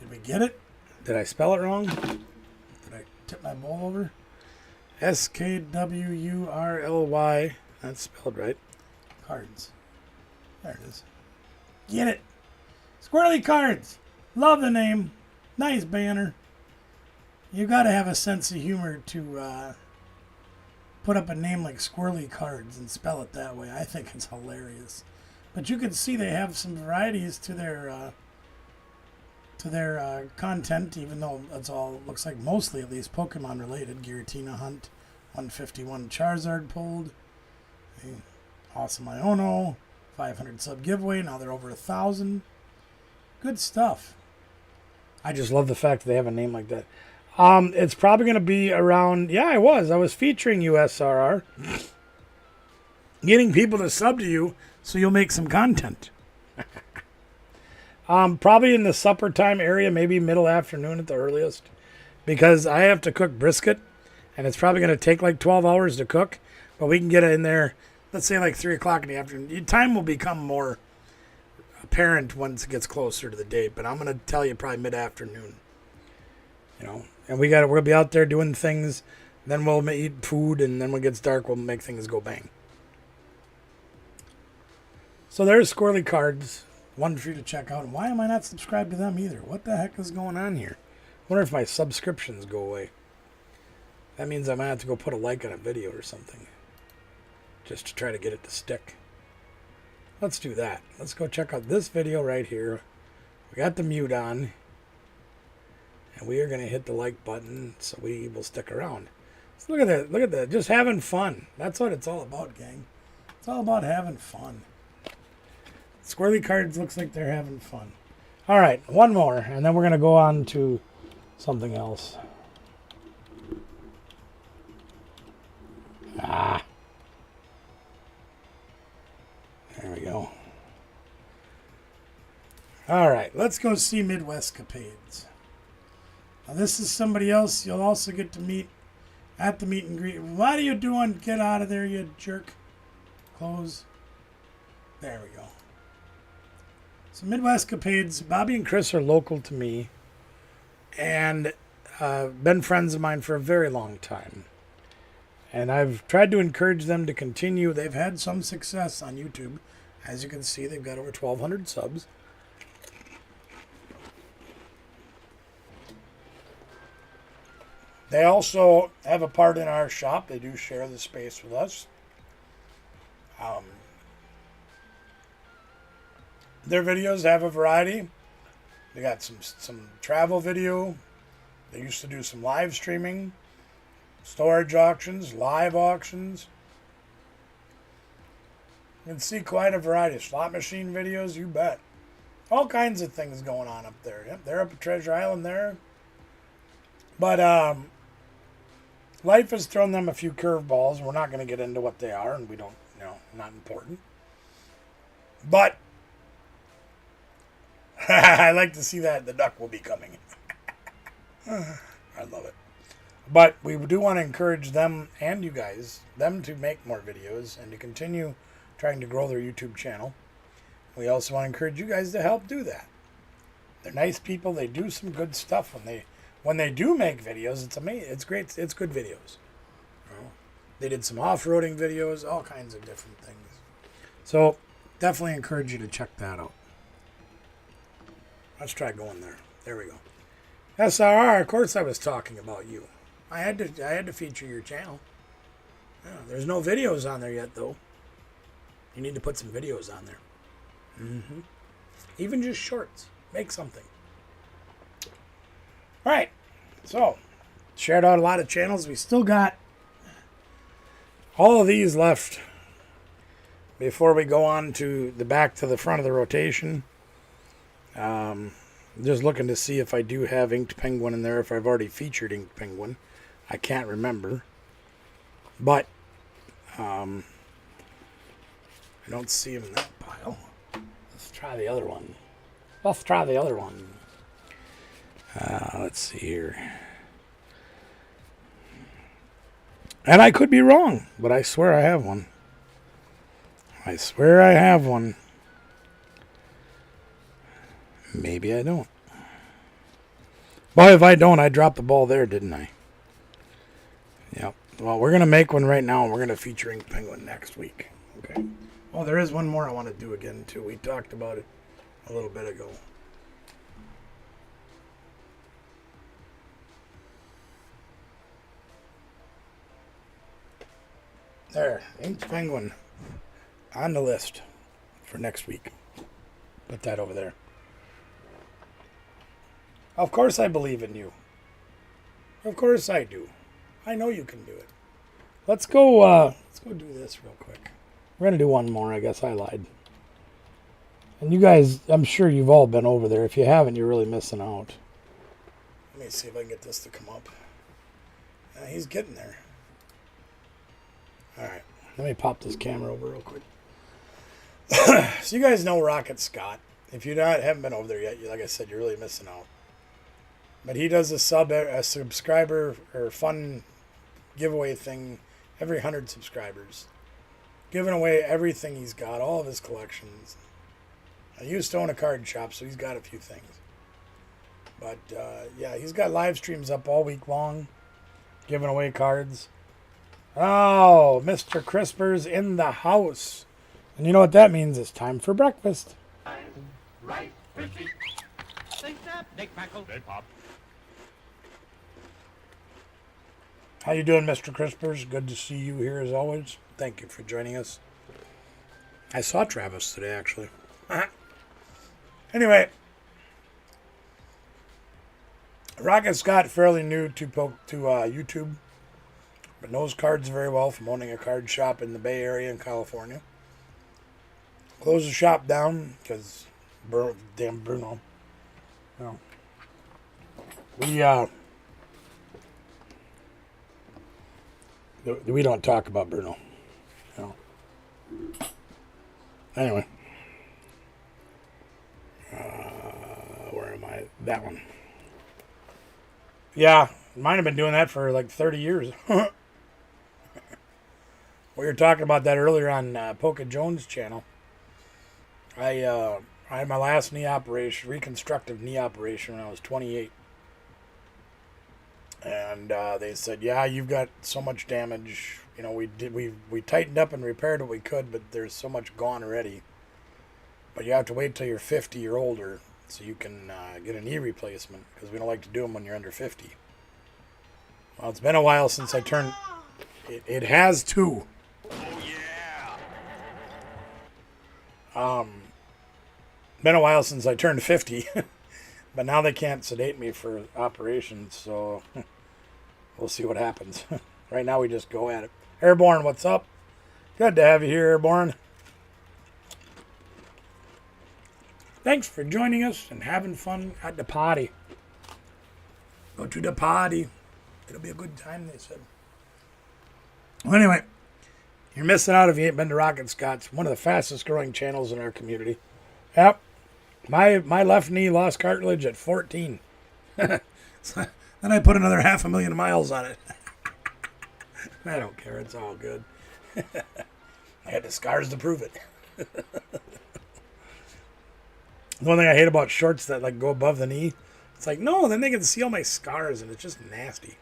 Did we get it? Did I spell it wrong? Did I tip my bowl over? SKWURLY. That's spelled right. Cards. There it is. Get it. Squirrely Cards. Love the name. Nice banner. You got to have a sense of humor to put up a name like Squirrely Cards and spell it that way. I think it's hilarious. But you can see they have some varieties to their content, even though it's all, looks like mostly at least Pokemon related. Giratina Hunt, 151 Charizard pulled. Awesome Iono. 500 sub giveaway. Now they're over 1,000. Good stuff. I just love the fact that they have a name like that. It's probably going to be around. Yeah, I was featuring you, SRR. Getting people to sub to you so you'll make some content. Probably in the supper time area, maybe middle afternoon at the earliest, because I have to cook brisket, and it's probably going to take like 12 hours to cook, but we can get it in there. Let's say like 3 o'clock in the afternoon. Time will become more apparent once it gets closer to the date, but I'm going to tell you probably mid-afternoon. You know, and we'll be out there doing things. Then we'll eat food, and then when it gets dark, we'll make things go bang. So there's Squirrely Cards. One for you to check out. And why am I not subscribed to them either? What the heck is going on here? I wonder if my subscriptions go away. That means I might have to go put a like on a video or something. Just to try to get it to stick. Let's do that. Let's go check out this video right here. We got the mute on. And we are going to hit the like button so we will stick around. So look at that. Look at that. Just having fun. That's what it's all about, gang. It's all about having fun. Squirrely Cards looks like they're having fun. All right, one more, and then we're going to go on to something else. There we go. All right, let's go see Midwestcapades. Now, this is somebody else you'll also get to meet at the meet and greet. What are you doing? Get out of there, you jerk. Close. There we go. So Midwestcapades, Bobby and Chris are local to me and been friends of mine for a very long time. And I've tried to encourage them to continue. They've had some success on YouTube. As you can see, they've got over 1,200 subs. They also have a part in our shop. They do share the space with us. Their videos have a variety. They got some travel video. They used to do some live streaming, storage auctions, live auctions. You can see quite a variety. Slot machine videos, you bet. All kinds of things going on up there. Yep, they're up at Treasure Island there. But life has thrown them a few curveballs. We're not going to get into what they are, and we don't, not important. But I like to see that the duck will be coming. I love it. But we do want to encourage them and you guys, them to make more videos and to continue trying to grow their YouTube channel. We also want to encourage you guys to help do that. They're nice people. They do some good stuff when they do make videos. It's amazing. It's great. It's good videos. They did some off-roading videos, all kinds of different things. So definitely encourage you to check that out. Let's try going there. There we go. SRR, of course I was talking about you. I had to feature your channel. Yeah, there's no videos on there yet, though. You need to put some videos on there. Mm-hmm. Even just shorts. Make something. All right. So, shared out a lot of channels. We still got all of these left before we go on to the back to the front of the rotation. Just looking to see if I do have Inked Penguin in there, if I've already featured Inked Penguin. I can't remember. But I don't see him in that pile. Let's try the other one. Let's see here. And I could be wrong, but I swear I have one. Maybe I don't. Well, if I don't, I dropped the ball there, didn't I? Yep. Well, we're going to make one right now, and we're going to feature Inked Penguin next week. Okay. Oh, there is one more I want to do again, too. We talked about it a little bit ago. There. Inked Penguin on the list for next week. Put that over there. Of course I believe in you. Of course I do. I know you can do it. Let's go do this real quick. We're going to do one more. I guess I lied. And you guys, I'm sure you've all been over there. If you haven't, you're really missing out. Let me see if I can get this to come up. He's getting there. All right. Let me pop this camera over real quick. So you guys know Rocket Scott. If you haven't been over there yet, like I said, you're really missing out. But he does a subscriber or fun giveaway thing every 100 subscribers. Giving away everything he's got, all of his collections. I used to own a card shop, so he's got a few things. But yeah, he's got live streams up all week long, giving away cards. Oh, Mr. Crisper's in the house. And you know what that means? It's time for breakfast. Right, 50. They snap, they crackle, they pop. How you doing, Mr. Crispers? Good to see you here as always. Thank you for joining us. I saw Travis today, actually. Anyway, Rocket Scott, fairly new to YouTube, but knows cards very well from owning a card shop in the Bay Area in California. Closed the shop down because damn Bruno. No. We don't talk about Bruno. No. Anyway. Where am I? That one. Yeah, mine have been doing that for like 30 years. We were talking about that earlier on Polka Jones' channel. I had my last knee operation, reconstructive knee operation, when I was 28. And they said, yeah, you've got so much damage. You know, we tightened up and repaired what we could, but there's so much gone already. But you have to wait till you're 50 or older so you can get a knee replacement, because we don't like to do them when you're under 50. Well, it's been a while since I turned... It has too. Oh, yeah. Been a while since I turned 50. But now they can't sedate me for operations, so we'll see what happens. Right now we just go at it. Airborne, what's up? Good to have you here, Airborne. Thanks for joining us and having fun at the party. Go to the party. It'll be a good time, they said. Well, anyway, you're missing out if you ain't been to Rocket Scott's, one of the fastest growing channels in our community. Yep. My left knee lost cartilage at 14. Then I put another 500,000 miles on it. I don't care. It's all good. I had the scars to prove it. The one thing I hate about shorts that like go above the knee, it's like, no, then they can see all my scars and it's just nasty.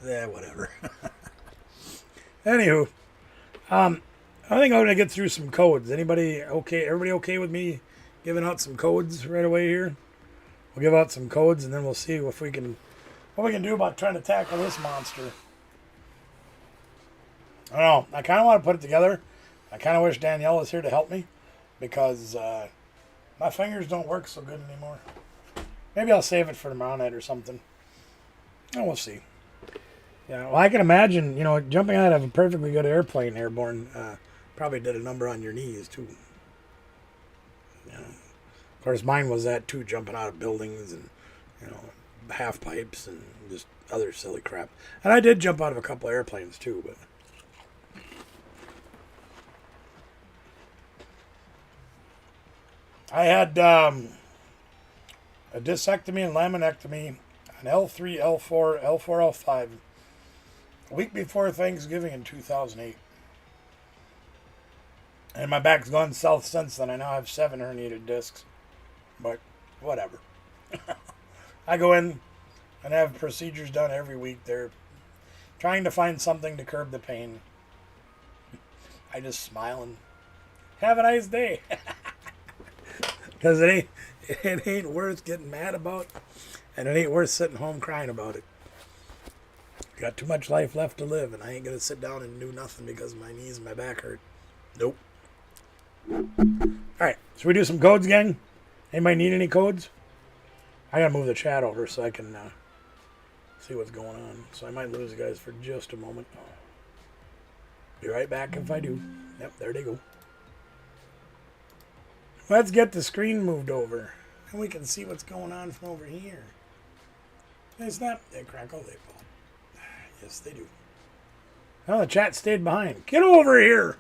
Yeah, whatever. Anywho, I think I'm gonna get through some codes. Anybody okay? Everybody okay with me giving out some codes right away here? We'll give out some codes and then we'll see if we can, what we can do about trying to tackle this monster. I don't know. I kind of want to put it together. I kind of wish Danielle was here to help me, because my fingers don't work so good anymore. Maybe I'll save it for tomorrow night or something. Oh, we'll see. Yeah, well, I can imagine, jumping out of a perfectly good airplane, Airborne, probably did a number on your knees, too. Yeah. Of course, mine was that, too, jumping out of buildings and, half pipes and just other silly crap. And I did jump out of a couple airplanes, too, but... I had a discectomy and laminectomy, an L3, L4, L4, L5, a week before Thanksgiving in 2008. And my back's gone south since then. I now have 7 herniated discs. But whatever. I go in and have procedures done every week. They're trying to find something to curb the pain. I just smile and have a nice day. Because it ain't worth getting mad about, and it ain't worth sitting home crying about it. Got too much life left to live, and I ain't going to sit down and do nothing because my knees and my back hurt. Nope. Alright, should we do some codes, gang? Anybody need any codes? I got to move the chat over so I can see what's going on. So I might lose you guys for just a moment. Be right back if I do. Yep, there they go. Let's get the screen moved over, and we can see what's going on from over here. They snap, they crackle, they pop. Yes, they do. Oh, the chat stayed behind. Get over here!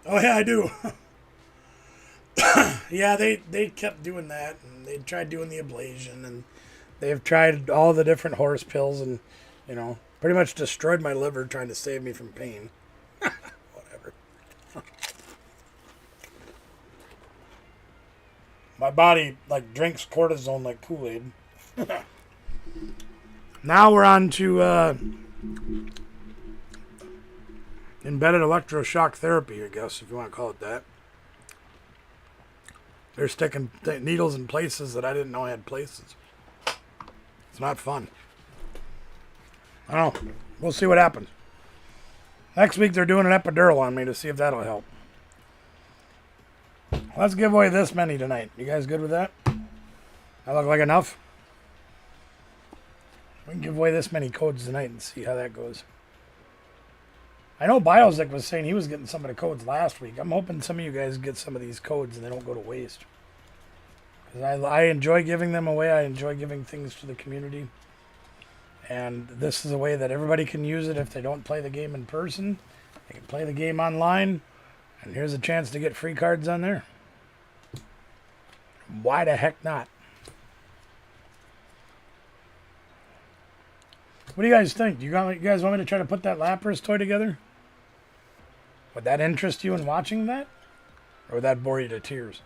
Oh, yeah, I do. Yeah, they kept doing that, and they tried doing the ablation, and they've tried all the different horse pills, and, pretty much destroyed my liver trying to save me from pain. Whatever. My body like drinks cortisone like Kool-Aid. Now we're on to embedded electroshock therapy, I guess, if you want to call it that. They're sticking needles in places that I didn't know I had places. It's not fun. I don't know. We'll see what happens. Next week they're doing an epidural on me to see if that'll help. Let's give away this many tonight. You guys good with that? That look like enough? We can give away this many codes tonight and see how that goes. I know Biozic was saying he was getting some of the codes last week. I'm hoping some of you guys get some of these codes and they don't go to waste. Because I enjoy giving them away. I enjoy giving things to the community. And this is a way that everybody can use it if they don't play the game in person. They can play the game online. And here's a chance to get free cards on there. Why the heck not? What do you guys think? You guys want me to try to put that Lapras toy together? Would that interest you in watching that? Or would that bore you to tears?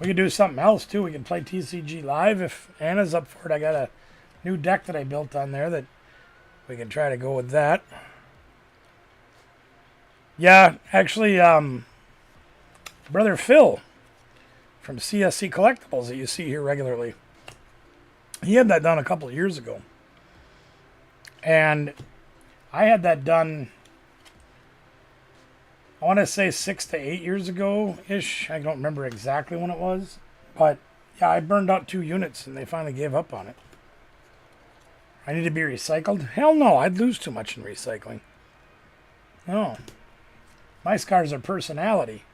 We could do something else too. We could play TCG Live if Anna's up for it. I got a new deck that I built on there that we can try to go with that. Yeah, actually, Brother Phil from CSC Collectibles that you see here regularly, he had that done a couple of years ago. And I had that done, I want to say 6 to 8 years ago-ish. I don't remember exactly when it was. But, yeah, I burned out 2 units and they finally gave up on it. I need to be recycled? Hell no, I'd lose too much in recycling. No. My scars are personality.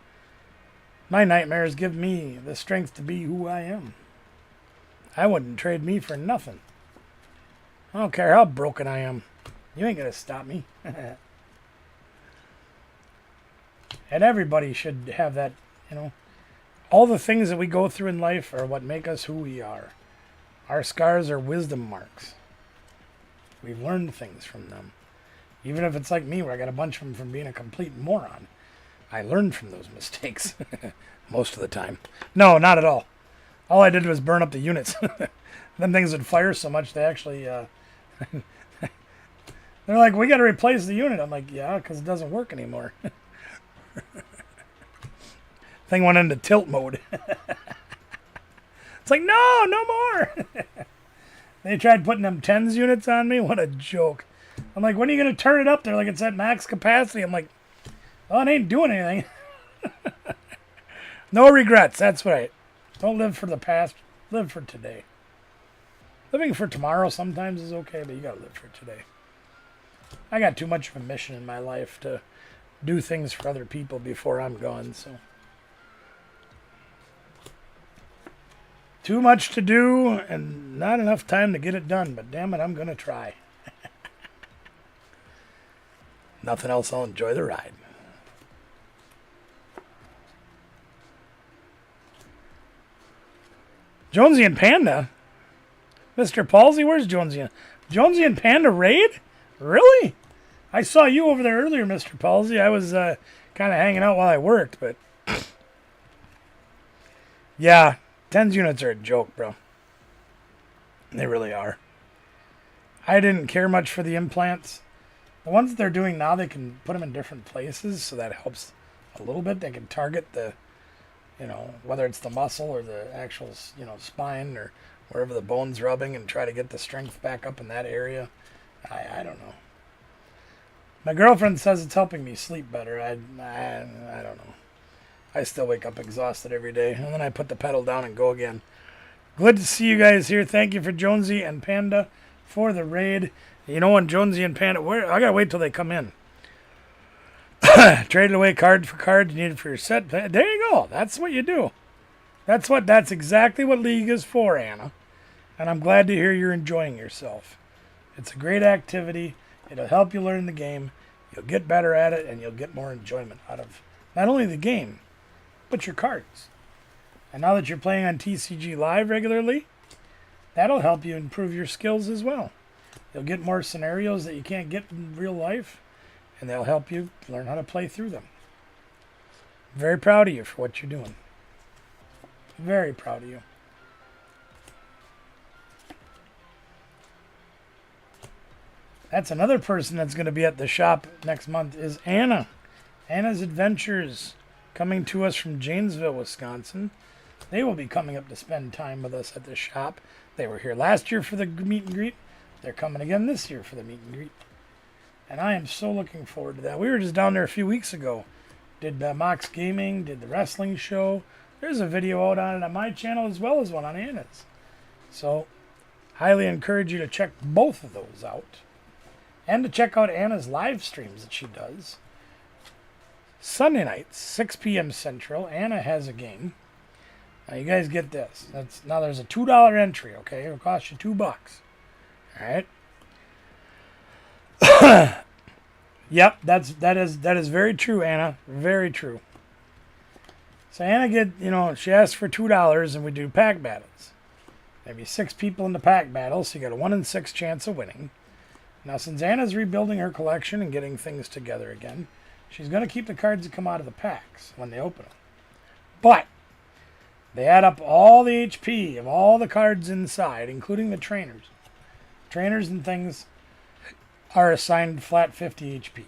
My nightmares give me the strength to be who I am. I wouldn't trade me for nothing. I don't care how broken I am. You ain't gonna stop me. And everybody should have that, you know. All the things that we go through in life are what make us who we are. Our scars are wisdom marks. We've learned things from them. Even if it's like me, where I got a bunch of them from being a complete moron. I learned from those mistakes. Most of the time. No, not at all. All I did was burn up the units. Them things would fire so much they actually... they're like, we got to replace the unit. I'm like, yeah, because it doesn't work anymore. Thing went into tilt mode. It's like, no more. They tried putting them 10s units on me. What a joke. I'm like, when are you going to turn it up? They're like, it's at max capacity. I'm like, oh, it ain't doing anything. No regrets. That's right. Don't live for the past. Live for today. Living for tomorrow sometimes is okay, but you got to live for today. I got too much of a mission in my life to do things for other people before I'm gone, so. Too much to do and not enough time to get it done, but damn it, I'm going to try. Nothing else, I'll enjoy the ride. Jonesy and Panda? Mr. Palsy, where's Jonesy? Jonesy and Panda raid? Really? I saw you over there earlier, Mr. Palsy. I was kind of hanging out while I worked, but... Yeah, 10s units are a joke, bro. They really are. I didn't care much for the implants. The ones that they're doing now, they can put them in different places, so that helps a little bit. They can target the, you know, whether it's the muscle or the actual, you know, spine or wherever the bone's rubbing and try to get the strength back up in that area. I don't know. My girlfriend says it's helping me sleep better. I don't know. I still wake up exhausted every day, and then I put the pedal down and go again. Good to see you guys here. Thank you for Jonesy and Panda for the raid. You know, when Jonesy and Panda, I gotta wait till they come in. Traded away card for card you needed for your set. There you go. That's what you do. That's exactly what League is for, Anna. And I'm glad to hear you're enjoying yourself. It's a great activity. It'll help you learn the game. You'll get better at it, and you'll get more enjoyment out of not only the game, but your cards. And now that you're playing on TCG Live regularly, that'll help you improve your skills as well. You'll get more scenarios that you can't get in real life, and they'll help you learn how to play through them. Very proud of you for what you're doing. Very proud of you. That's another person that's going to be at the shop next month is Anna. Anna's Adventures, coming to us from Janesville, Wisconsin. They will be coming up to spend time with us at the shop. They were here last year for the meet and greet. They're coming again this year for the meet and greet. And I am so looking forward to that. We were just down there a few weeks ago. Did Mox Gaming, did the wrestling show. There's a video out on it on my channel as well as one on Anna's. So, highly encourage you to check both of those out. And to check out Anna's live streams that she does. Sunday nights, 6 p.m. Central, Anna has a game. Now you guys get this. Now there's a $2 entry, okay? It'll cost you $2. Alright? Yep, that is very true, Anna. Very true. So Anna she asked for $2 and we do pack battles. Maybe 6 people in the pack battle, so you got a 1 in 6 chance of winning. Now, since Anna's rebuilding her collection and getting things together again, she's going to keep the cards that come out of the packs when they open them. But they add up all the HP of all the cards inside, including the trainers. Trainers and things are assigned flat 50 HP.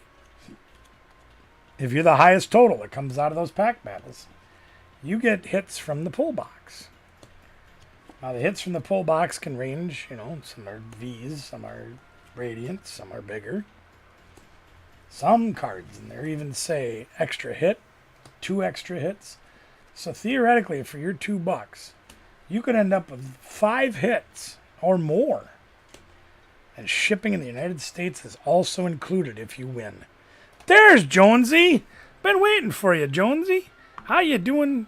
If you're the highest total that comes out of those pack battles, you get hits from the pull box. Now, the hits from the pull box can range, some are Vs, some are Radiant, some are bigger. Some cards in there even say extra hit, 2 extra hits. So theoretically, for your $2, you could end up with 5 hits or more. And shipping in the United States is also included if you win. There's Jonesy! Been waiting for you, Jonesy. How you doing?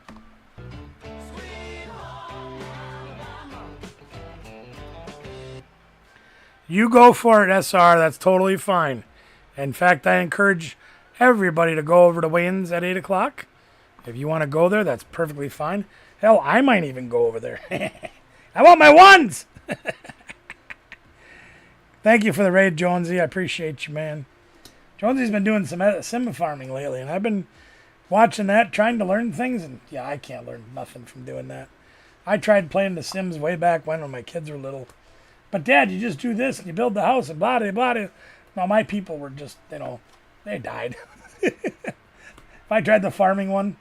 You go for it, SR. That's totally fine. In fact, I encourage everybody to go over to Wayne's at 8 o'clock. If you want to go there, that's perfectly fine. Hell, I might even go over there. I want my ones! Thank you for the raid, Jonesy. I appreciate you, man. Jonesy's been doing some sim farming lately, and I've been watching that, trying to learn things, and yeah, I can't learn nothing from doing that. I tried playing The Sims way back when my kids were little. But, Dad, you just do this, and you build the house, and blah, blah, blah. No, my people were just, they died. If I tried the farming one,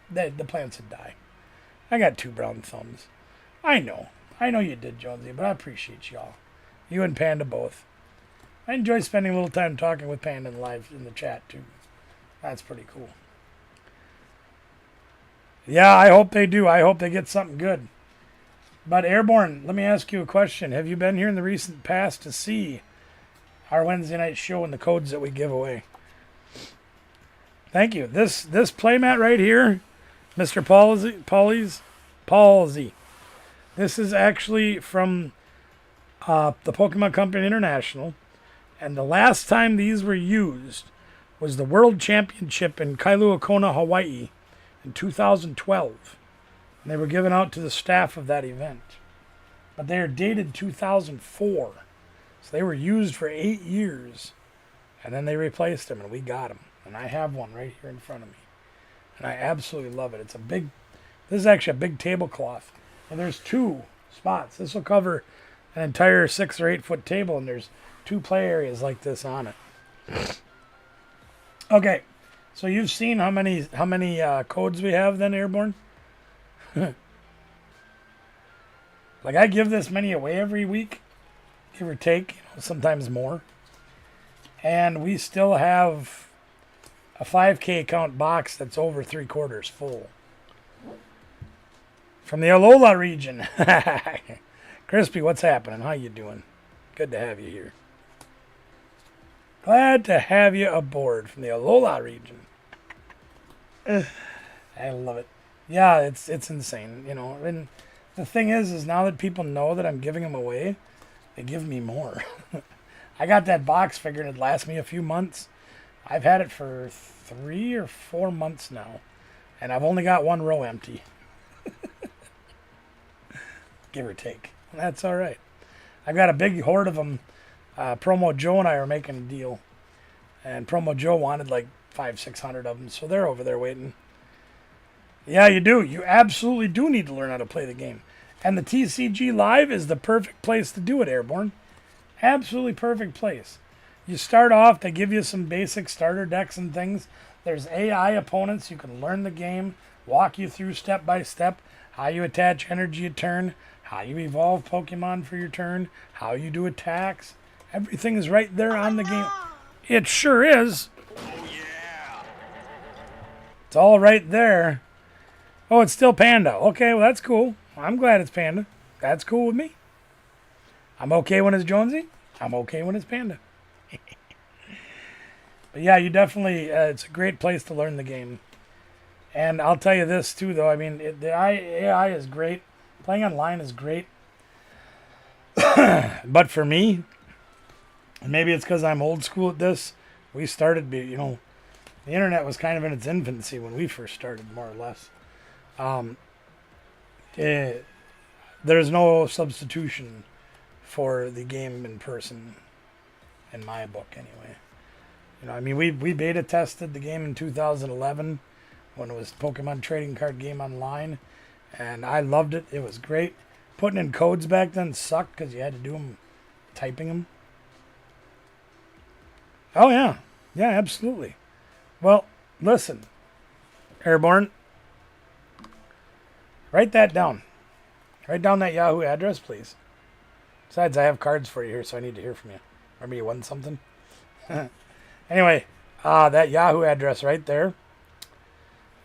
the plants would die. I got 2 brown thumbs. I know you did, Jonesy, but I appreciate y'all. You and Panda both. I enjoy spending a little time talking with Panda in the chat, too. That's pretty cool. Yeah, I hope they do. I hope they get something good. But Airborne, let me ask you a question. Have you been here in the recent past to see our Wednesday night show and the codes that we give away? Thank you. This playmat right here, Mr. Palsy. This is actually from the Pokemon Company International. And the last time these were used was the World Championship in Kailua Kona, Hawaii in 2012. And they were given out to the staff of that event. But they are dated 2004. So they were used for 8 years. And then they replaced them and we got them. And I have one right here in front of me. And I absolutely love it. This is actually a big tablecloth. And there's 2 spots. This will cover an entire 6 or 8 foot table. And there's 2 play areas like this on it. Okay. So you've seen how many codes we have then, Airborne? Like I give this many away every week, give or take, sometimes more. And we still have a 5K count box that's over 3/4 full. From the Alola region. Crispy, what's happening? How you doing? Good to have you here. Glad to have you aboard from the Alola region. I love it. Yeah, it's insane, And the thing is now that people know that I'm giving them away, they give me more. I got that box figured it'd last me a few months. I've had it for 3 or 4 months now, and I've only got 1 row empty. Give or take. That's all right. I've got a big horde of them. Promo Joe and I are making a deal, and Promo Joe wanted like 500-600 of them, so they're over there waiting. Yeah, you do. You absolutely do need to learn how to play the game. And the TCG Live is the perfect place to do it, Airborne. Absolutely perfect place. You start off, they give you some basic starter decks and things. There's AI opponents. You can learn the game, walk you through step by step, how you attach energy a turn, how you evolve Pokemon for your turn, how you do attacks. Everything is right there on the game. It sure is. Oh yeah. It's all right there. Oh, it's still Panda. Okay, well, that's cool. I'm glad it's Panda. That's cool with me. I'm okay when it's Jonesy. I'm okay when it's Panda. But yeah, you definitely, it's a great place to learn the game. And I'll tell you this too, though. I mean, the AI is great. Playing online is great. But for me, and maybe it's because I'm old school at this, we started, the internet was kind of in its infancy when we first started, more or less. There's no substitution for the game in person, in my book, anyway. I mean, we beta tested the game in 2011 when it was Pokemon Trading Card Game Online, and I loved it. It was great. Putting in codes back then sucked because you had to do them, typing them. Oh, yeah. Yeah, absolutely. Well, listen, Airborne, write that down. Write down that Yahoo address, please. Besides, I have cards for you here, so I need to hear from you. Remember you won something? Anyway, that Yahoo address right there.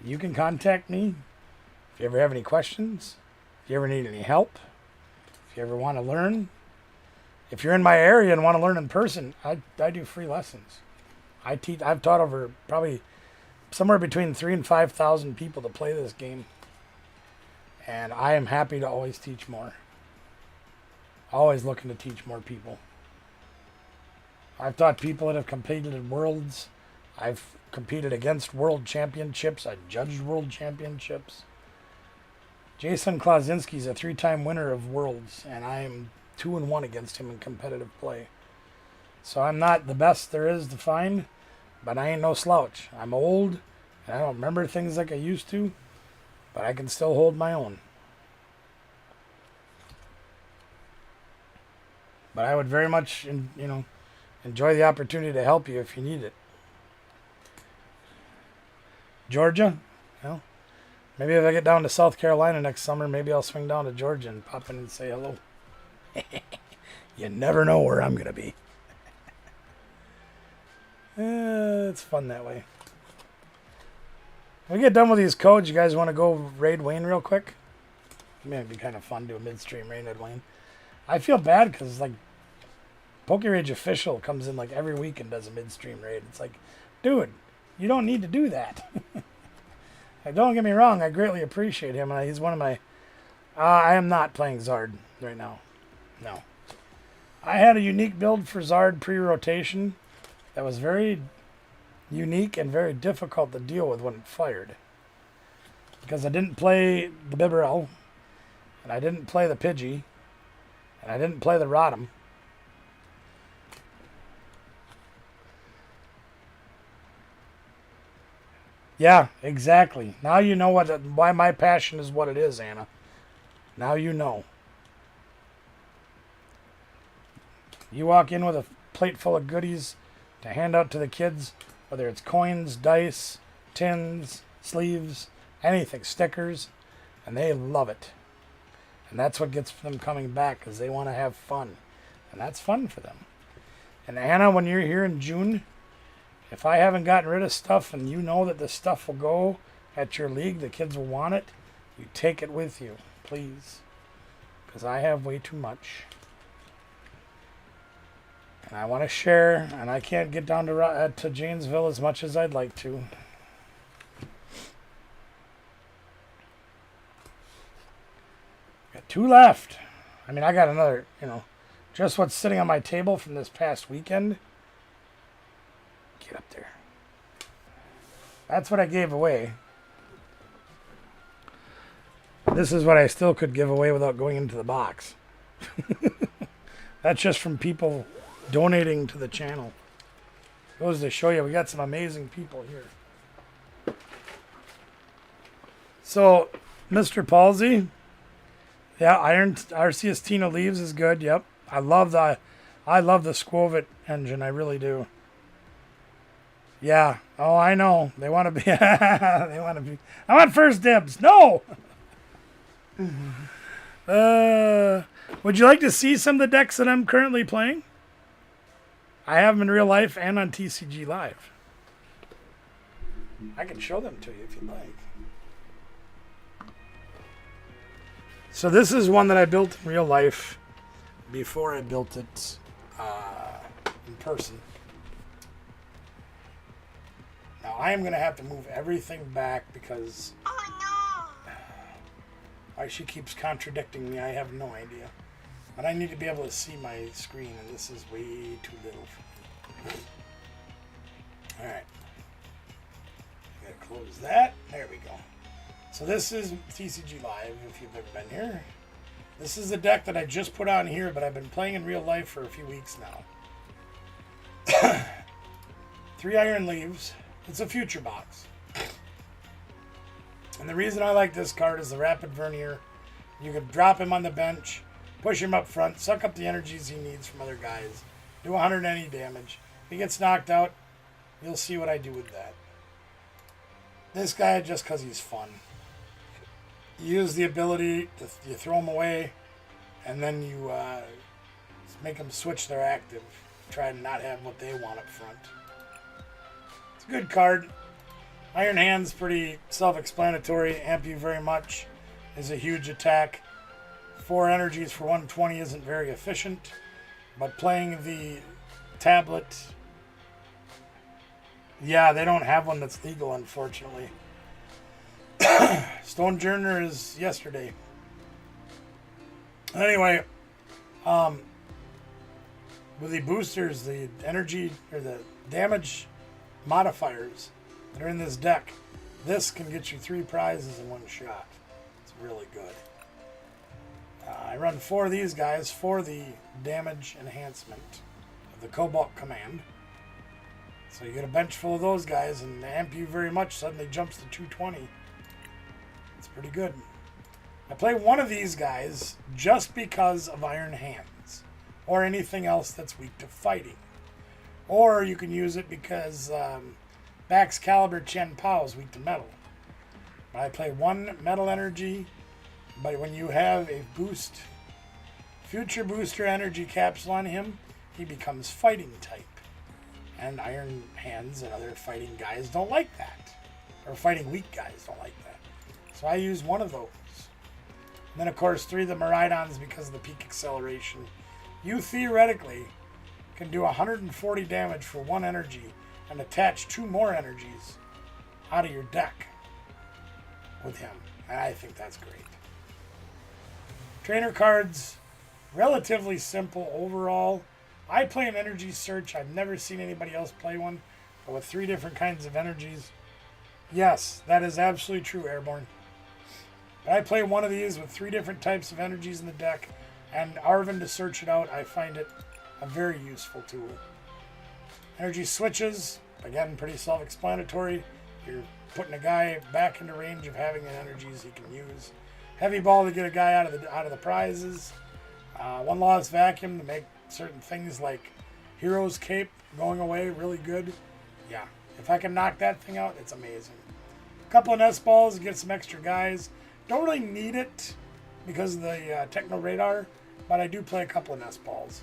You can contact me if you ever have any questions, if you ever need any help, if you ever want to learn. If you're in my area and want to learn in person, I do free lessons. I've taught over probably somewhere between 3,000 and 5,000 people to play this game. And I am happy to always teach more. Always looking to teach more people. I've taught people that have competed in worlds. I've competed against world championships. I judged world championships. Jason Klasinski's a 3-time winner of worlds, and I am 2-1 against him in competitive play. So I'm not the best there is to find, but I ain't no slouch. I'm old, and I don't remember things like I used to, but I can still hold my own. But I would very much, enjoy the opportunity to help you if you need it. Georgia? Well, maybe if I get down to South Carolina next summer, maybe I'll swing down to Georgia and pop in and say hello. You never know where I'm going to be. It's fun that way. When we get done with these codes, you guys want to go raid Wayne real quick? I mean, it'd be kind of fun to do a midstream raid at Wayne. I feel bad because, Poke Rage Official comes in every week and does a midstream raid. It's like, dude, you don't need to do that. Don't get me wrong, I greatly appreciate him, and he's one of my... I am not playing Zard right now. No. I had a unique build for Zard pre-rotation that was very unique and very difficult to deal with when it fired. Because I didn't play the Bibarel, and I didn't play the Pidgey, and I didn't play the Rotom. Yeah, exactly. Now you know why my passion is what it is, Anna. Now you know. You walk in with a plate full of goodies to hand out to the kids, whether it's coins, dice, tins, sleeves, anything, stickers, and they love it. And that's what gets them coming back, because they want to have fun. And that's fun for them. And Anna, when you're here in June, if I haven't gotten rid of stuff and you know that the stuff will go at your league, the kids will want it, you take it with you, please. Because I have way too much. And I want to share, and I can't get down to Janesville as much as I'd like to. Got 2 left. I mean, I got another, just what's sitting on my table from this past weekend. Get up there. That's what I gave away. This is what I still could give away without going into the box. That's just from people donating to the channel. Goes to show you we got some amazing people here. So, Mr. Palsy, yeah, Iron Arceus Tina Leaves is good. Yep, I love the Squovit engine. I really do. Yeah. Oh, I know. They want to be. They want to be. I want first dibs. No. Would you like to see some of the decks that I'm currently playing? I have them in real life and on TCG Live. I can show them to you if you like. So this is one that I built in real life before I built it in person. Now I am going to have to move everything back because why she keeps contradicting me, I have no idea. But I need to be able to see my screen, and this is way too little for me. Alright. Gotta close that. There we go. So this is TCG Live, if you've ever been here. This is the deck that I just put on here, but I've been playing in real life for a few weeks now. 3 Iron Leaves. It's a future box. And the reason I like this card is the Rapid Vernier. You can drop him on the bench, push him up front, suck up the energies he needs from other guys, do 180 damage. If he gets knocked out, you'll see what I do with that. This guy, just because he's fun. You use the ability to you throw him away, and then you make them switch their active. Try to not have what they want up front. It's a good card. Iron Hand's pretty self-explanatory. Amp you very much is a huge attack. 4 energies for 120 isn't very efficient, but playing the tablet, yeah, they don't have one that's legal, unfortunately. Stonejourner is yesterday. Anyway, with the boosters, the energy or the damage modifiers that are in this deck, this can get you 3 prizes in one shot. It's really good. I run 4 of these guys for the damage enhancement of the Cobalt Command. So you get a bench full of those guys, and amp you very much suddenly jumps to 220. It's pretty good. I play one of these guys just because of Iron Hands, or anything else that's weak to fighting. Or you can use it because Bax Caliber Chen Pao is weak to metal. I play 1 metal energy, but when you have a boost, future booster energy capsule on him, he becomes fighting type. And Iron Hands and other fighting guys don't like that. Or fighting weak guys don't like that. So I use 1 of those. And then of course 3 of the Miraidons because of the peak acceleration. You theoretically can do 140 damage for 1 energy and attach 2 more energies out of your deck with him. And I think that's great. Trainer cards, relatively simple overall. I play an energy search. I've never seen anybody else play one, but with 3 different kinds of energies. Yes, that is absolutely true, Airborne. But I play one of these with 3 different types of energies in the deck, and Arvin to search it out, I find it a very useful tool. Energy switches, again, pretty self-explanatory. You're putting a guy back into range of having the energies he can use. Heavy ball to get a guy out of the prizes. 1 Lost Vacuum to make certain things like Hero's Cape going away really good. Yeah, if I can knock that thing out, it's amazing. A couple of nest balls to get some extra guys. Don't really need it because of the Techno Radar, but I do play a couple of nest balls.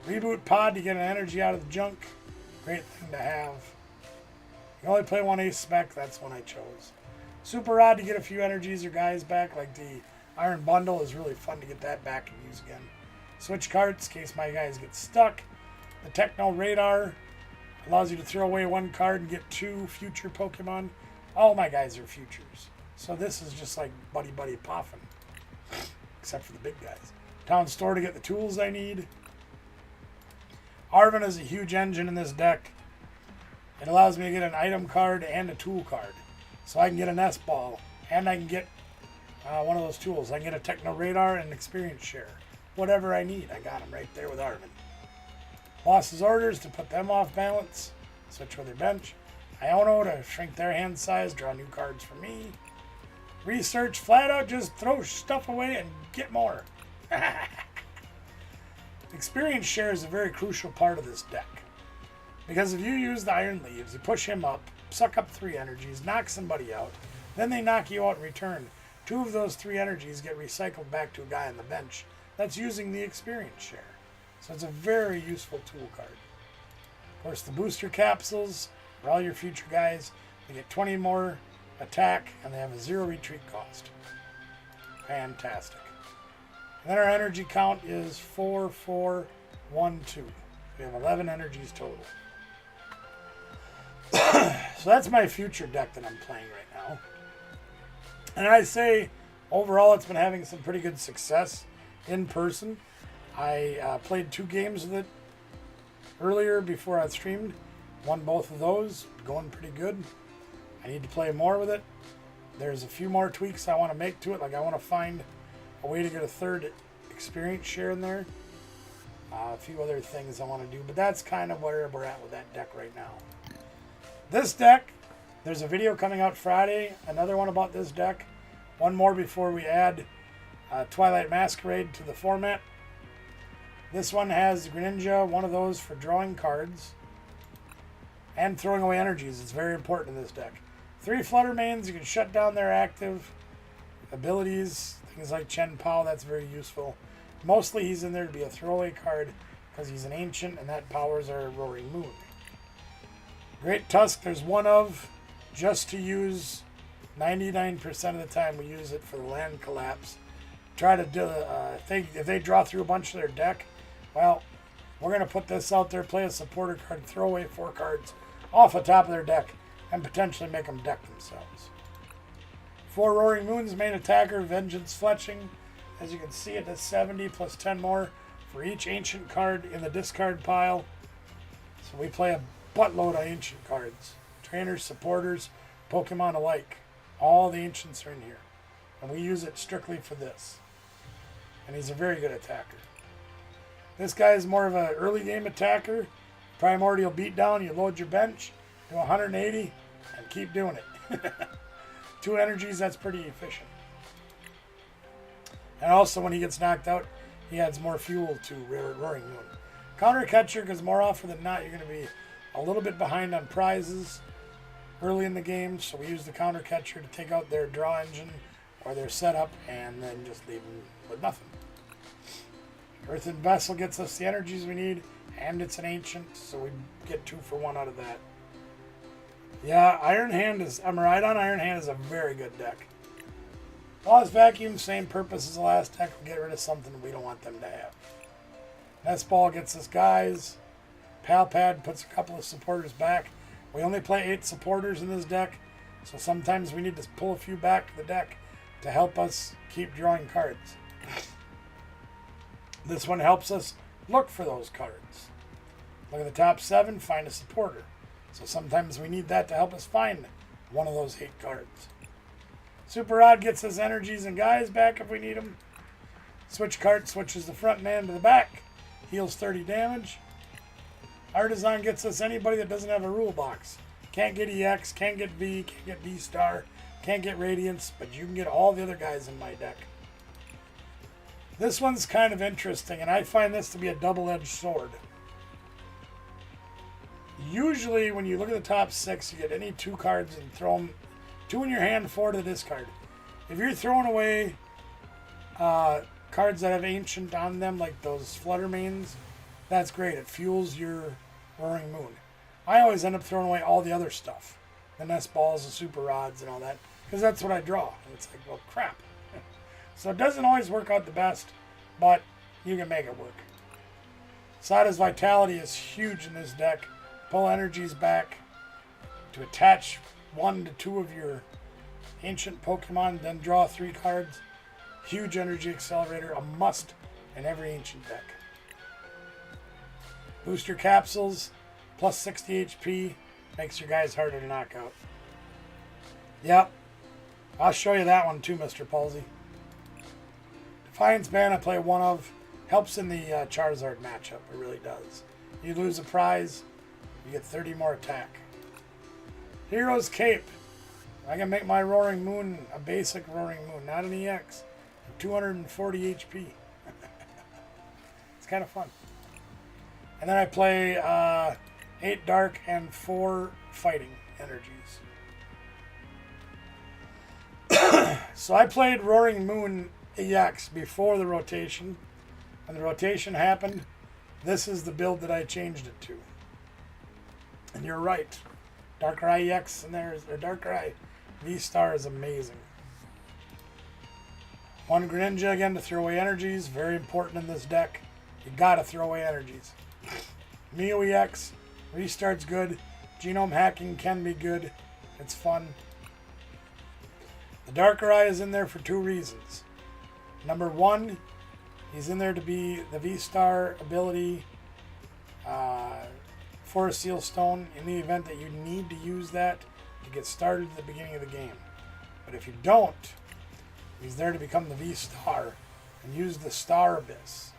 Reboot Pod to get an energy out of the junk. Great thing to have. You can only play 1 ace spec, that's one I chose. Super Rod to get a few energies or guys back, like the Iron Bundle is really fun to get that back and use again. Switch cards in case my guys get stuck. The Techno Radar allows you to throw away 1 card and get 2 future Pokemon. All my guys are futures. So this is just like Buddy Buddy Poffin. Except for the big guys. Town Store to get the tools I need. Arvin is a huge engine in this deck. It allows me to get an item card and a tool card. So I can get a nest ball. And I can get one of those tools. I can get a Techno Radar and an Experience Share. Whatever I need, I got them right there with Arvin. Boss's Orders to put them off balance. Switch with their bench. Iono to shrink their hand size, draw new cards for me. research, flat out just throw stuff away and get more. Experience share is a very crucial part of this deck. Because if you use the Iron Leaves, you push him up, suck up 3 energies, knock somebody out, then they knock you out in return. 2 of those 3 energies get recycled back to a guy on the bench that's using the experience share. So it's a very useful tool card. Of course, the booster capsules for all your future guys, they get 20 more attack and they have a 0 retreat cost. Fantastic. And then our energy count is 4, 4, 1, 2. We have 11 energies total. So that's my future deck that I'm playing right now. And I'd say overall it's been having some pretty good success in person. I played 2 games with it earlier before I streamed. Won both of those. Going pretty good. I need to play more with it. There's a few more tweaks I want to make to it. Like I want to find a way to get a 3rd experience share in there. A few other things I want to do. But that's kind of where we're at with that deck right now. This deck, there's a video coming out Friday. Another one about this deck. One more before we add Twilight Masquerade to the format. This one has Greninja, one of those for drawing cards. And throwing away energies. It's very important in this deck. 3 Flutter Mains, you can shut down their active abilities. Things like Chen Pao, that's very useful. Mostly he's in there to be a throwaway card because he's an ancient and that powers our Roaring Moon. Great Tusk, there's one of, just to use 99% of the time we use it for the land collapse. Try to do, if they draw through a bunch of their deck, well, we're going to put this out there, play a supporter card, throw away 4 cards off the top of their deck, and potentially make them deck themselves. 4 Roaring Moons, main attacker, Vengeance Fletching. As you can see, it does 70 plus 10 more for each ancient card in the discard pile. So we play a buttload of ancient cards. Trainers, supporters, Pokemon alike. All the ancients are in here. And we use it strictly for this. And he's a very good attacker. This guy is more of an early game attacker. Primordial Beatdown, you load your bench, do 180, and keep doing it. 2 energies, that's pretty efficient. And also when he gets knocked out, he adds more fuel to Roaring Moon. Counter Catcher, because more often than not, you're going to be a little bit behind on prizes early in the game, so we use the Counter Catcher to take out their draw engine or their setup and then just leave them with nothing. Earthen Vessel gets us the energies we need, and it's an ancient, so we get 2 for 1 out of that. Yeah, Iron Hand is, I'm right on Iron Hand is a very good deck. Lost Vacuum, same purpose as the last deck. We'll get rid of something we don't want them to have. Nest Ball gets us guys. Pal Pad puts a couple of supporters back. We only play 8 supporters in this deck, so sometimes we need to pull a few back to the deck to help us keep drawing cards. This one helps us look for those cards. Look at the top 7, find a supporter. So sometimes we need that to help us find one of those 8 cards. Super Rod gets us energies and guys back if we need them. Switch card switches the front man to the back. Heals 30 damage. Artisan gets us anybody that doesn't have a rule box. Can't get EX, can't get V, can't get V-Star, can't get Radiance, but you can get all the other guys in my deck. This one's kind of interesting, and I find this to be a double-edged sword. Usually, when you look at the top 6, you get any 2 cards and throw them 2 in your hand, 4 to the discard. If you're throwing away cards that have Ancient on them, like those Flutter Mains, that's great. It fuels your Roaring Moon. I always end up throwing away all the other stuff. The Nest Balls, the Super Rods, and all that, because that's what I draw. And it's like, well, crap. So it doesn't always work out the best, but you can make it work. Sada's Vitality is huge in this deck. Pull energies back to attach 1 to 2 of your ancient Pokemon, then draw 3 cards. Huge energy accelerator, a must in every ancient deck. Booster capsules, plus 60 HP, makes your guys harder to knock out. Yep, I'll show you that one too, Mr. Palsy. Defiance Band I play 1 of, helps in the Charizard matchup, it really does. You lose a prize, you get 30 more attack. Hero's Cape, I can make my Roaring Moon a basic Roaring Moon, not an EX. 240 HP. It's kind of fun. And then I play 8 dark and 4 fighting energies. So I played Roaring Moon EX before the rotation. When the rotation happened, this is the build that I changed it to. And you're right. Darkrai EX and there's Darkrai V-Star is amazing. One Greninja again to throw away energies. Very important in this deck. You gotta throw away energies. Mew EX. Restart's good. Genome hacking can be good. It's fun. The Darkrai is in there for 2 reasons. Number 1, he's in there to be the V-Star ability for a Seal Stone in the event that you need to use that to get started at the beginning of the game. But if you don't, he's there to become the V-Star and use the Star Abyss.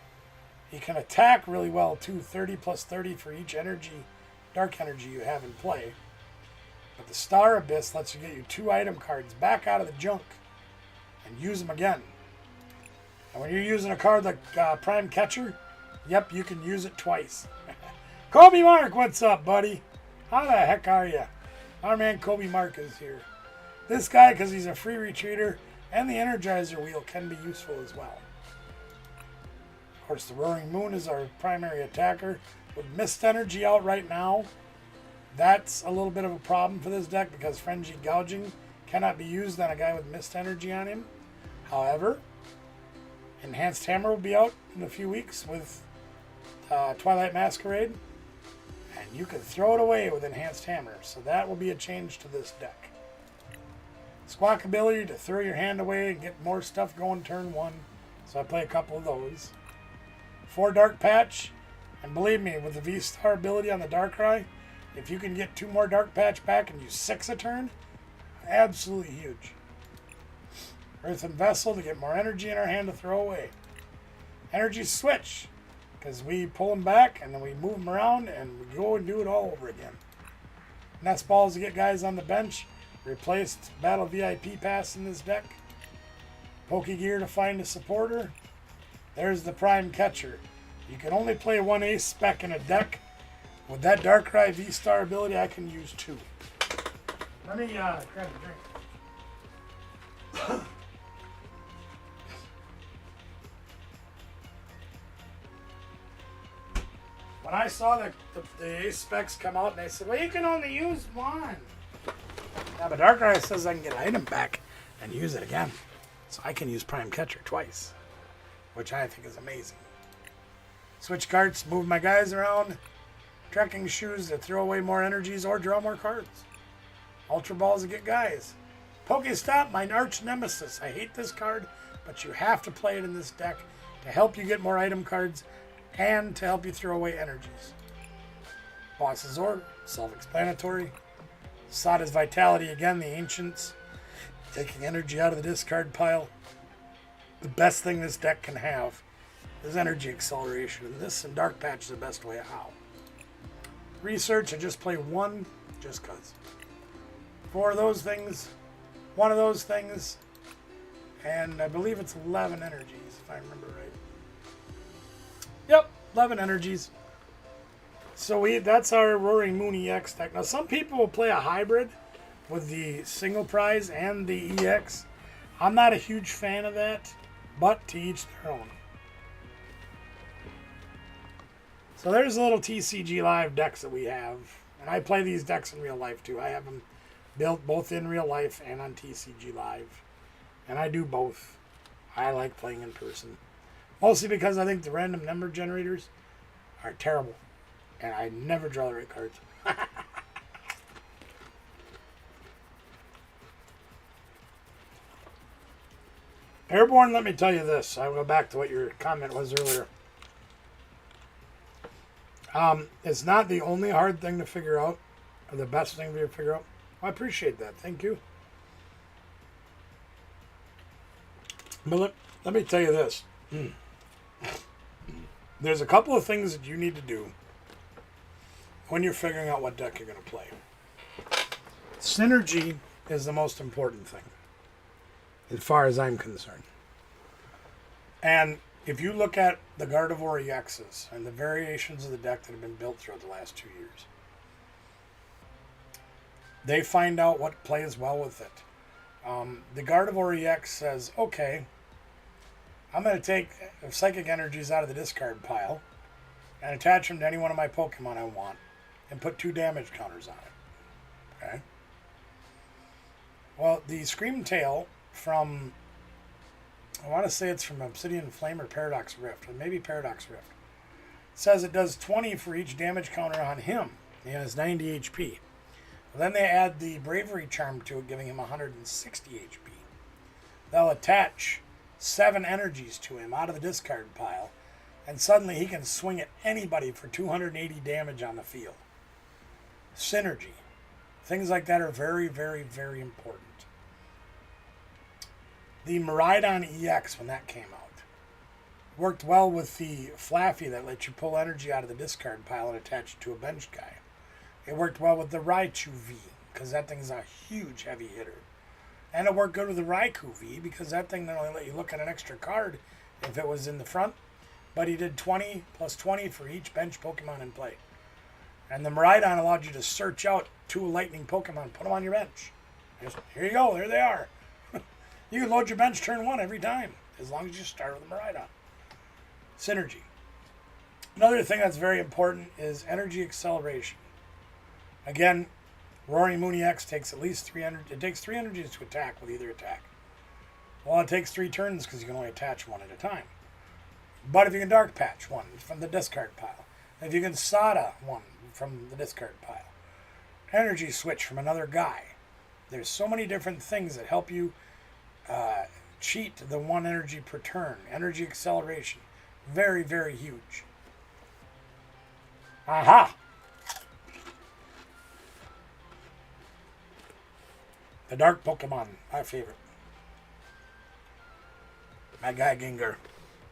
He can attack really well too, 30 plus 30 for each energy, dark energy you have in play. But the Star Abyss lets you get you 2 item cards back out of the junk and use them again. And when you're using a card like Prime Catcher, yep, you can use it twice. Kobe Mark, what's up, buddy? How the heck are you? Our man Kobe Mark is here. This guy, because he's a free retreater, and the Energizer wheel can be useful as well. Of course, the Roaring Moon is our primary attacker. With Mist Energy out right now, that's a little bit of a problem for this deck because Frenzied Gouging cannot be used on a guy with Mist Energy on him. However, Enhanced Hammer will be out in a few weeks with Twilight Masquerade, and you can throw it away with Enhanced Hammer, so that will be a change to this deck. Squawk ability to throw your hand away and get more stuff going turn 1, so I play a couple of those. 4 Dark Patch, and believe me, with the V-Star ability on the Darkrai, if you can get 2 more Dark Patch back and use 6 a turn, absolutely huge. Earthen Vessel to get more energy in our hand to throw away. Energy Switch, because we pull them back and then we move them around and we go and do it all over again. Nest Balls to get guys on the bench. Replaced Battle VIP Pass in this deck. Pokegear to find a supporter. There's the Prime Catcher. You can only play 1 ace spec in a deck. With that Darkrai V-Star ability, I can use 2. Let me grab a drink. When I saw the ace specs come out, and they said, well, you can only use 1. Yeah, but Darkrai says I can get an item back and use it again. So I can use Prime Catcher twice, which I think is amazing. Switch cards, move my guys around. Trekking Shoes to throw away more energies or draw more cards. Ultra Balls to get guys. Pokestop, my arch nemesis. I hate this card, but you have to play it in this deck to help you get more item cards and to help you throw away energies. Boss's Orb, self-explanatory. Sada's Vitality, again, the Ancients. Taking energy out of the discard pile. The best thing this deck can have is energy acceleration, and this and Dark Patch is the best way out. Research, I just play 1 just cuz. 4 of those things, 1 of those things, and I believe it's 11 energies, if I remember right. Yep, 11 energies. So that's our Roaring Moon EX deck. Now, some people will play a hybrid with the single prize and the EX. I'm not a huge fan of that, but to each their own. So there's a little TCG Live decks that we have. And I play these decks in real life too. I have them built both in real life and on TCG Live. And I do both. I like playing in person. Mostly because I think the random number generators are terrible. And I never draw the right cards. Airborne, let me tell you this. I'll go back to what your comment was earlier. It's not the only hard thing to figure out, or the best thing to figure out. I appreciate that. Thank you. But let me tell you this. There's a couple of things that you need to do when you're figuring out what deck you're going to play. Synergy is the most important thing, as far as I'm concerned. And if you look at the Gardevoir EXs and the variations of the deck that have been built throughout the last 2 years, they find out what plays well with it. The Gardevoir EX says, okay, I'm going to take Psychic Energies out of the discard pile and attach them to any one of my Pokemon I want and put 2 damage counters on it. Okay? Well, the Scream Tail from, I want to say it's from Obsidian Flame or Paradox Rift, or maybe Paradox Rift, says it does 20 for each damage counter on him. He has 90 HP. Then they add the Bravery Charm to it, giving him 160 HP. They'll attach 7 energies to him out of the discard pile, and suddenly he can swing at anybody for 280 damage on the field. Synergy. Things like that are very, very, very important. The Miraidon EX, when that came out, worked well with the Flaffy that lets you pull energy out of the discard pile and attach it to a bench guy. It worked well with the Raichu V, because that thing's a huge heavy hitter. And it worked good with the Raikou V, because that thing not only let you look at an extra card if it was in the front, but he did 20 plus 20 for each bench Pokemon in play. And the Miraidon allowed you to search out 2 lightning Pokemon, put them on your bench. Just, here you go, there they are. You can load your bench turn 1 every time, as long as you start with the Miraidon. Synergy. Another thing that's very important is energy acceleration. Again, Roaring Moon EX takes at least 300. It takes 3 energies to attack with either attack. Well, it takes 3 turns because you can only attach 1 at a time. But if you can Dark Patch 1 from the discard pile, if you can Sada 1 from the discard pile, Energy Switch from another guy, there's so many different things that help you cheat the 1 energy per turn. Energy acceleration. Very, very huge. Aha! The Dark Pokemon, my favorite. My guy Gengar.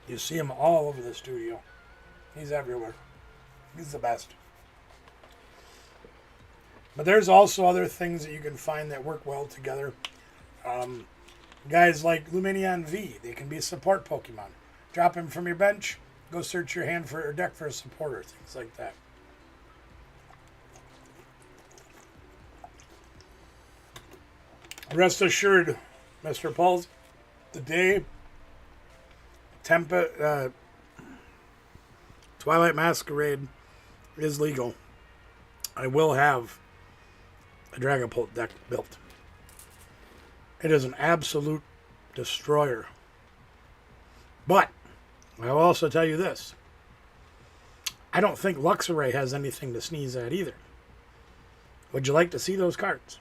You see him all over the studio. He's everywhere. He's the best. But there's also other things that you can find that work well together. Guys like Lumineon V, they can be support Pokemon. Drop him from your bench, go search your hand for or deck for a supporter, things like that. Rest assured, Mr. Pauls, the day Twilight Masquerade is legal, I will have a Dragapult deck built. It is an absolute destroyer. But I will also tell you this. I don't think Luxray has anything to sneeze at either. Would you like to see those cards?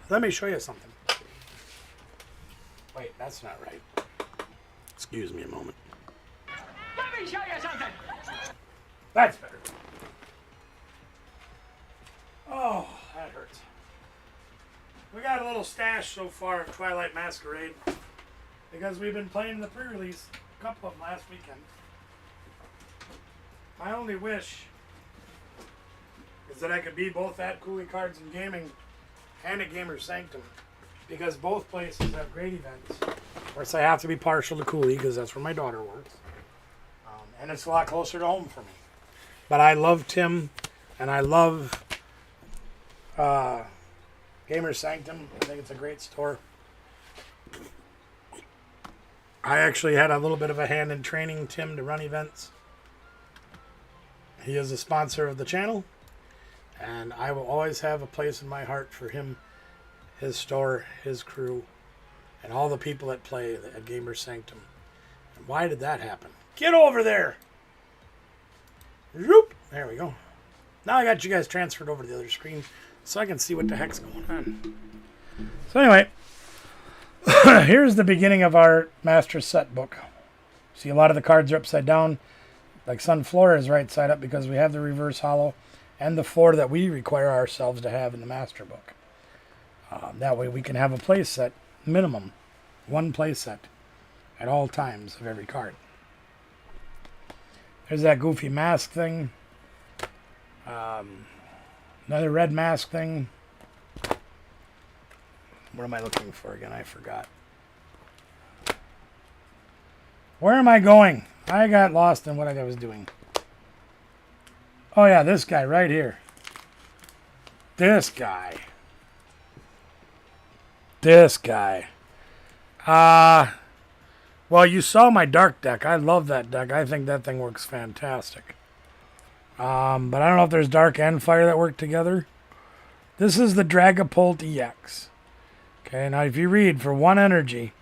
Let me show you something. Wait, that's not right. Excuse me a moment. Let me show you something. That's better. Oh, that hurts. We got a little stash so far of Twilight Masquerade because we've been playing the pre-release, a couple of them last weekend. My only wish is that I could be both at Cooley Cards and Gaming and at Gamer Sanctum, because both places have great events. Of course, I have to be partial to Cooley because that's where my daughter works. And it's a lot closer to home for me. But I love Tim, and I love Gamer Sanctum. I think it's a great store. I actually had a little bit of a hand in training Tim to run events. He is a sponsor of the channel, and I will always have a place in my heart for him, his store, his crew, and all the people that play at Gamer Sanctum. And why did that happen? Get over there! Zoop! There we go. Now I got you guys transferred over to the other screen so I can see what the heck's going on. So anyway, here's the beginning of our Master Set book. See, a lot of the cards are upside down. Like Sunflora is right side up because we have the reverse hollow and the 4 that we require ourselves to have in the Master book. That way we can have a play set, minimum, 1 play set at all times of every card. There's that goofy mask thing. Another red mask thing. What am I looking for again? I forgot. Where am I going? I got lost in what I was doing. Oh yeah, this guy right here. This guy. This guy. Well, you saw my dark deck. I love that deck. I think that thing works fantastic. But I don't know if there's dark and fire that work together. This is the Dragapult EX. Okay, now if you read for 1 energy,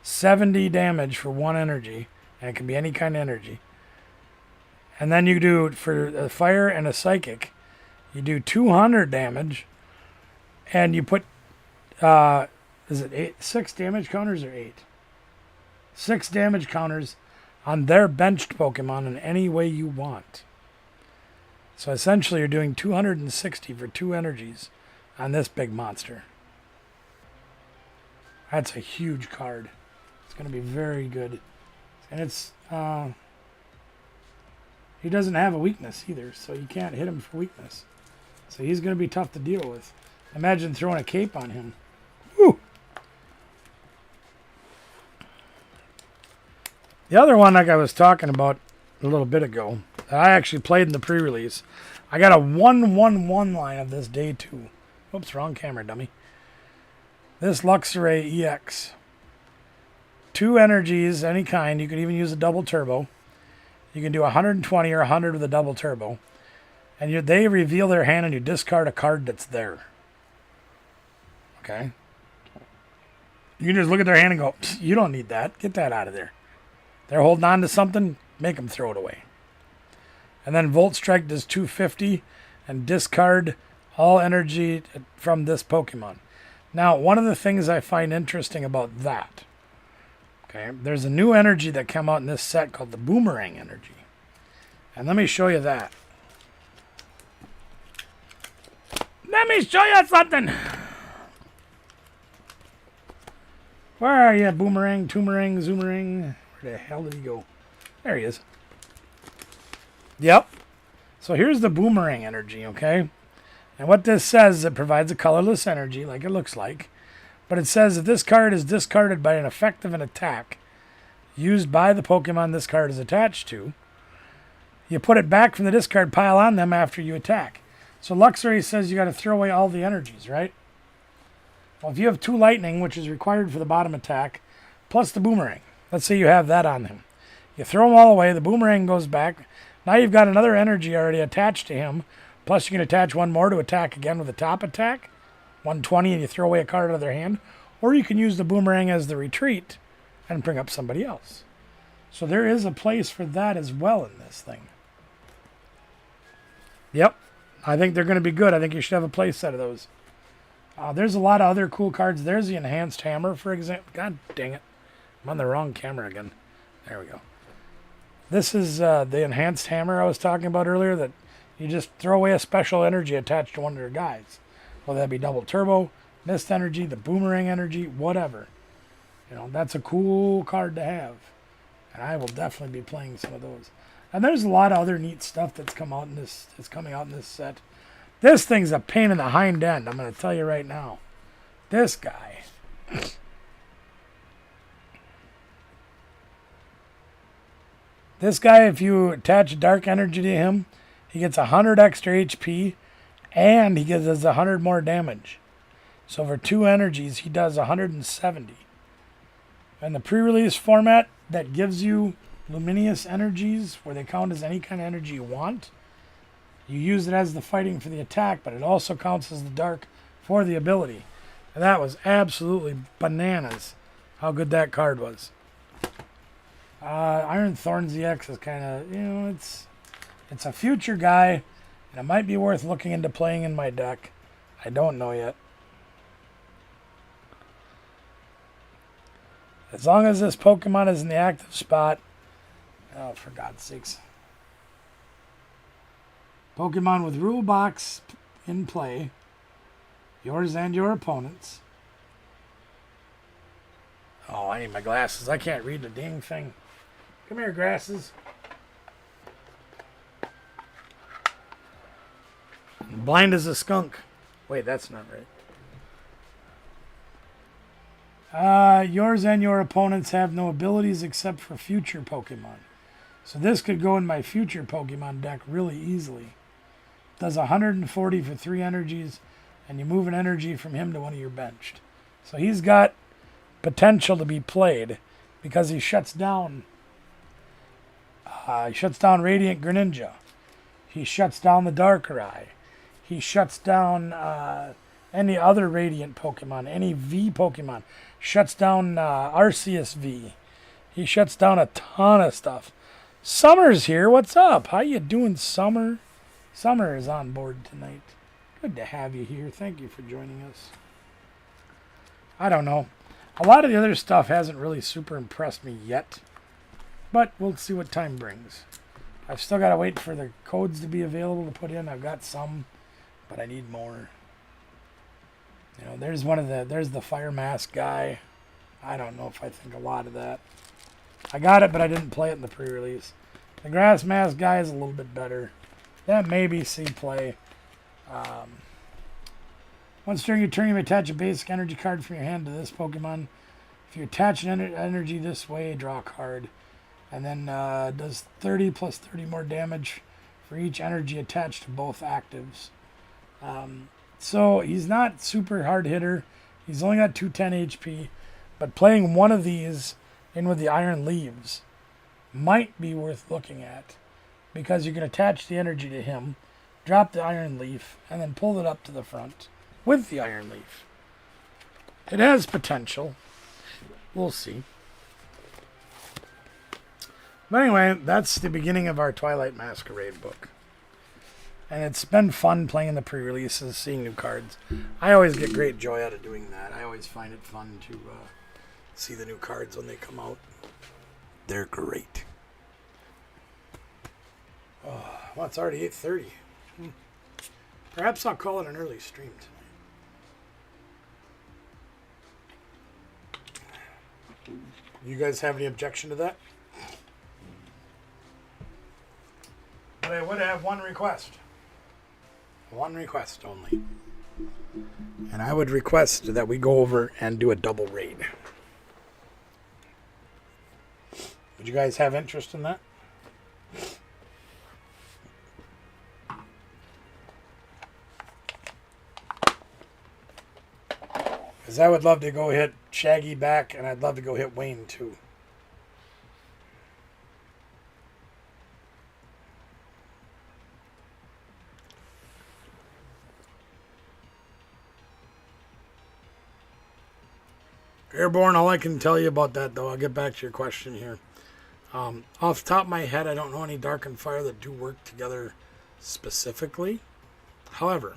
70 damage for 1 energy, and it can be any kind of energy. And then you do, for a fire and a psychic, you do 200 damage, and you put, is it 6 damage counters or 8? 6 damage counters on their benched Pokemon in any way you want. So essentially you're doing 260 for 2 energies on this big monster. That's a huge card. It's going to be very good. And it's, he doesn't have a weakness either, so you can't hit him for weakness. So he's going to be tough to deal with. Imagine throwing a cape on him. Woo! The other one, like I was talking about a little bit ago, that I actually played in the pre-release, I got a 1-1-1 line of this day 2. Oops, wrong camera, dummy. This Luxray EX. 2 energies, any kind. You could even use a double turbo. You can do 120 or 100 with a double turbo. And they reveal their hand and you discard a card that's there. Okay? You can just look at their hand and go, you don't need that. Get that out of there. They're holding on to something, make them throw it away. And then Volt Strike does 250 and discard all energy from this Pokemon. Now, one of the things I find interesting about that, okay, there's a new energy that came out in this set called the Boomerang energy. And let me show you that. Let me show you something. Where are you, Boomerang, Toomerang, Zoomerang? Where the hell did he go? There he is. Yep. So here's the Boomerang energy, okay? And what this says is it provides a colorless energy, like it looks like. But it says that this card is discarded by an effect of an attack used by the Pokemon this card is attached to. You put it back from the discard pile on them after you attack. So Luxray says you got to throw away all the energies, right? Well, if you have 2 lightning, which is required for the bottom attack, plus the Boomerang. Let's say you have that on him. You throw them all away, the Boomerang goes back. Now you've got another energy already attached to him. Plus you can attach 1 more to attack again with a top attack. 120 and you throw away a card out of their hand. Or you can use the Boomerang as the retreat and bring up somebody else. So there is a place for that as well in this thing. Yep. I think they're going to be good. I think you should have a play set of those. There's a lot of other cool cards. There's the Enhanced Hammer, for example. God dang it. I'm on the wrong camera again. There we go. This is the Enhanced Hammer I was talking about earlier, that you just throw away a special energy attached to one of their guys. Whether that be double turbo, mist energy, the Boomerang energy, whatever. You know, that's a cool card to have. And I will definitely be playing some of those. And there's a lot of other neat stuff that's coming out in this set. This thing's a pain in the hind end, I'm going to tell you right now. This guy. This guy, if you attach dark energy to him, he gets 100 extra HP, and he gives us 100 more damage. So for 2 energies, he does 170. And the pre-release format that gives you luminous energies, where they count as any kind of energy you want, you use it as the fighting for the attack, but it also counts as the dark for the ability. And that was absolutely bananas how good that card was. Iron Thorns EX is kind of, you know, it's a future guy, and it might be worth looking into playing in my deck. I don't know yet. As long as this Pokemon is in the active spot, oh, for God's sakes. Pokemon with rule box in play, yours and your opponent's. Oh, I need my glasses. I can't read the dang thing. Come here, grasses. I'm blind as a skunk. Wait, that's not right. Yours and your opponents have no abilities except for future Pokemon. So this could go in my future Pokemon deck really easily. Does 140 for 3 energies, and you move an energy from him to one of your benched. So he's got potential to be played because he shuts down. He shuts down Radiant Greninja. He shuts down the Darkrai. He shuts down any other Radiant Pokemon, any V Pokemon. Shuts down Arceus V. He shuts down a ton of stuff. Summer's here. What's up? How you doing, Summer? Summer is on board tonight. Good to have you here. Thank you for joining us. I don't know. A lot of the other stuff hasn't really super impressed me yet. But we'll see what time brings. I've still got to wait for the codes to be available to put in. I've got some, but I need more. You know, there's the Fire Mask guy. I don't know if I think a lot of that. I got it, but I didn't play it in the pre-release. The Grass Mask guy is a little bit better. That may be C play. Once during your turn, you may attach a basic energy card from your hand to this Pokemon. If you attach an energy this way, draw a card. And then does 30 plus 30 more damage for each energy attached to both actives. So he's not super hard hitter. He's only got 210 HP. But playing one of these in with the Iron Leaves might be worth looking at. Because you can attach the energy to him, drop the Iron Leaf, and then pull it up to the front with the Iron Leaf. It has potential. We'll see. But anyway, that's the beginning of our Twilight Masquerade book. And it's been fun playing the pre-releases, seeing new cards. I always get great joy out of doing that. I always find it fun to see the new cards when they come out. They're great. Oh, well, it's already 8:30. Perhaps I'll call it an early stream tonight. You guys have any objection to that? But I would have one request. One request only. And I would request that we go over and do a double raid. Would you guys have interest in that? Because I would love to go hit Shaggy back, and I'd love to go hit Wayne too. Airborne, all I can tell you about that, though, I'll get back to your question here. Off the top of my head, I don't know any Dark and Fire that do work together specifically. However,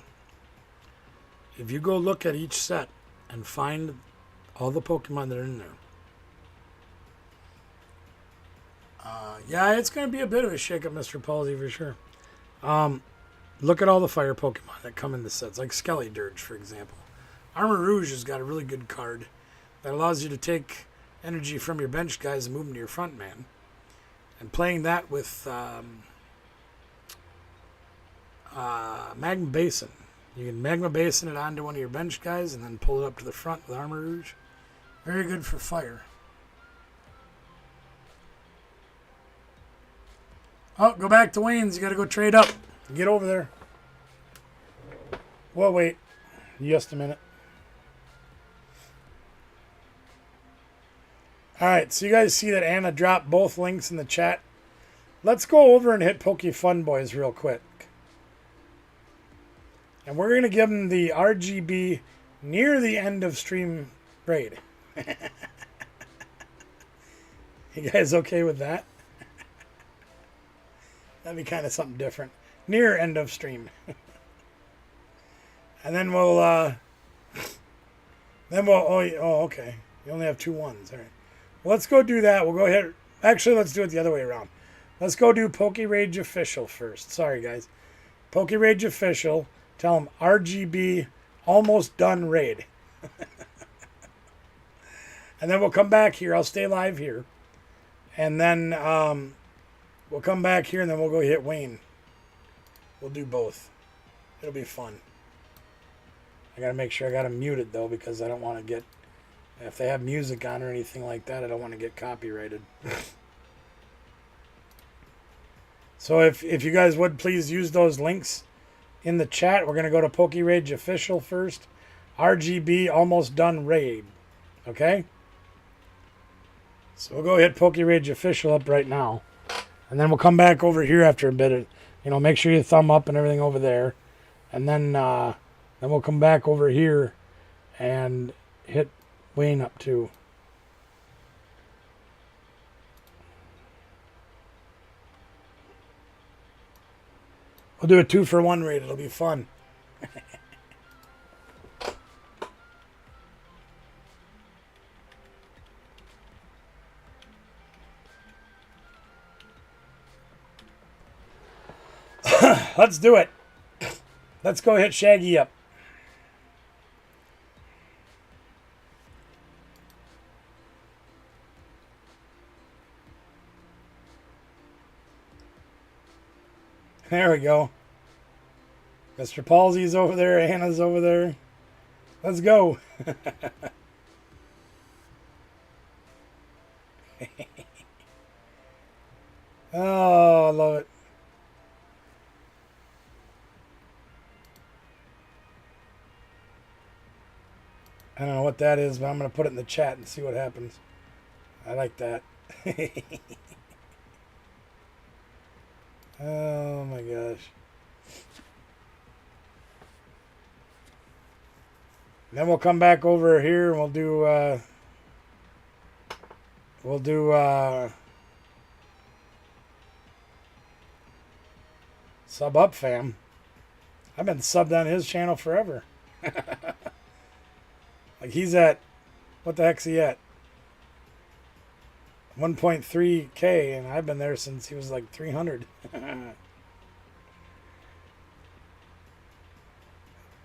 if you go look at each set and find all the Pokemon that are in there, yeah, it's going to be a bit of a shake-up, Mr. Palsy, for sure. Look at all the Fire Pokemon that come in the sets, like Skelly Dirge, for example. Armor Rouge has got a really good card that allows you to take energy from your bench guys and move them to your front man. And playing that with Magma Basin. You can Magma Basin it onto one of your bench guys and then pull it up to the front with Armor Rouge. Very good for fire. Oh, go back to Wayne's. You got to go trade up. Get over there. Well, wait. Just a minute. Alright, so you guys see that Anna dropped both links in the chat. Let's go over and hit Fun Boys real quick. And we're going to give them the RGB near the end of stream raid. You guys okay with that? That'd be kind of something different. Near end of stream. And then we'll, oh, okay. You only have 2 ones. All right. Well, let's go do that. We'll go ahead. Actually, let's do it the other way around. Let's go do Poke Rage Official first. Sorry, guys. Poke Rage Official. Tell them RGB almost done raid. And then we'll come back here. I'll stay live here. And then we'll come back here and then we'll go hit Wayne. We'll do both. It'll be fun. I got to make sure I got him muted, though, because I don't want to get If they have music on or anything like that, I don't want to get copyrighted. So if you guys would please use those links in the chat. We're going to go to Poke Rage Official first. RGB Almost Done Raid. Okay? So we'll go hit Poke Rage Official up right now. And then we'll come back over here after a bit. You know, make sure you thumb up and everything over there. And then we'll come back over here and hit Wayne up too. We'll do a 2-for-1 raid. It'll be fun. Let's do it. Let's go hit Shaggy up. There we go. Mr. Palsy's over there. Anna's over there. Let's go. Oh, I love it. I don't know what that is, but I'm going to put it in the chat and see what happens. I like that. Oh my gosh. Then we'll come back over here and we'll do Sub Up Fam. I've been subbed on his channel forever. Like he's at, what the heck's he at? 1.3K, and I've been there since he was like 300.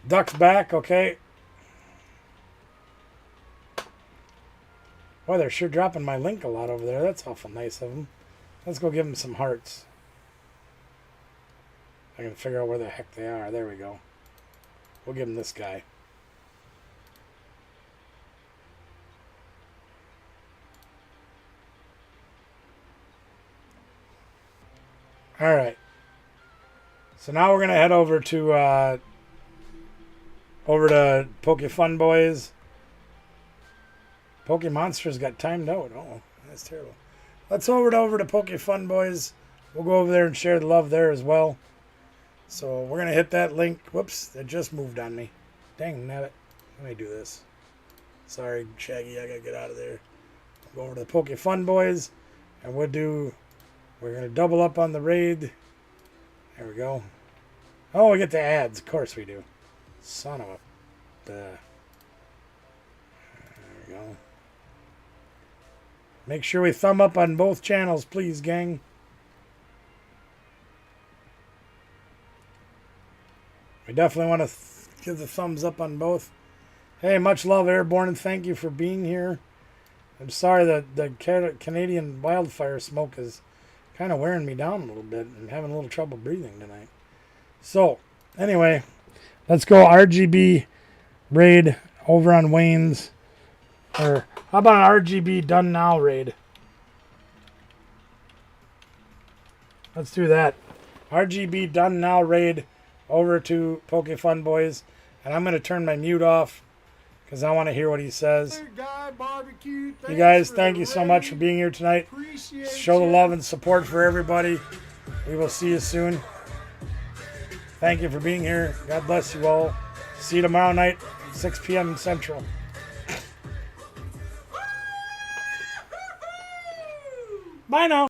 Duck's back, okay. Boy, they're sure dropping my link a lot over there. That's awful nice of them. Let's go give them some hearts. I can figure out where the heck they are. There we go. We'll give them this guy. All right. So now we're gonna head over to Poke Fun Boys. Poke Monsters got timed out. Oh, that's terrible. Let's over to Poke Fun Boys. We'll go over there and share the love there as well. So we're gonna hit that link. Whoops, it just moved on me. Dang nabbit. Let me do this. Sorry, Shaggy, I gotta get out of there. We'll go over to the Poke Fun Boys, and we're going to double up on the raid. There we go. Oh, we get the ads. Of course we do. Son of a... There we go. Make sure we thumb up on both channels, please, gang. We definitely want to give the thumbs up on both. Hey, much love, Airborne, and thank you for being here. I'm sorry that the Canadian wildfire smoke is kind of wearing me down a little bit. I'm having a little trouble breathing tonight. So, anyway, let's go RGB raid over on Wayne's. Or, how about an RGB done now raid? Let's do that. RGB done now raid over to Poke Fun Boys. And I'm going to turn my mute off because I want to hear what he says. You guys, thank you so much for being here tonight. Show the love and support for everybody. We will see you soon. Thank you for being here. God bless you all. See you tomorrow night, 6 p.m. Central. Bye now.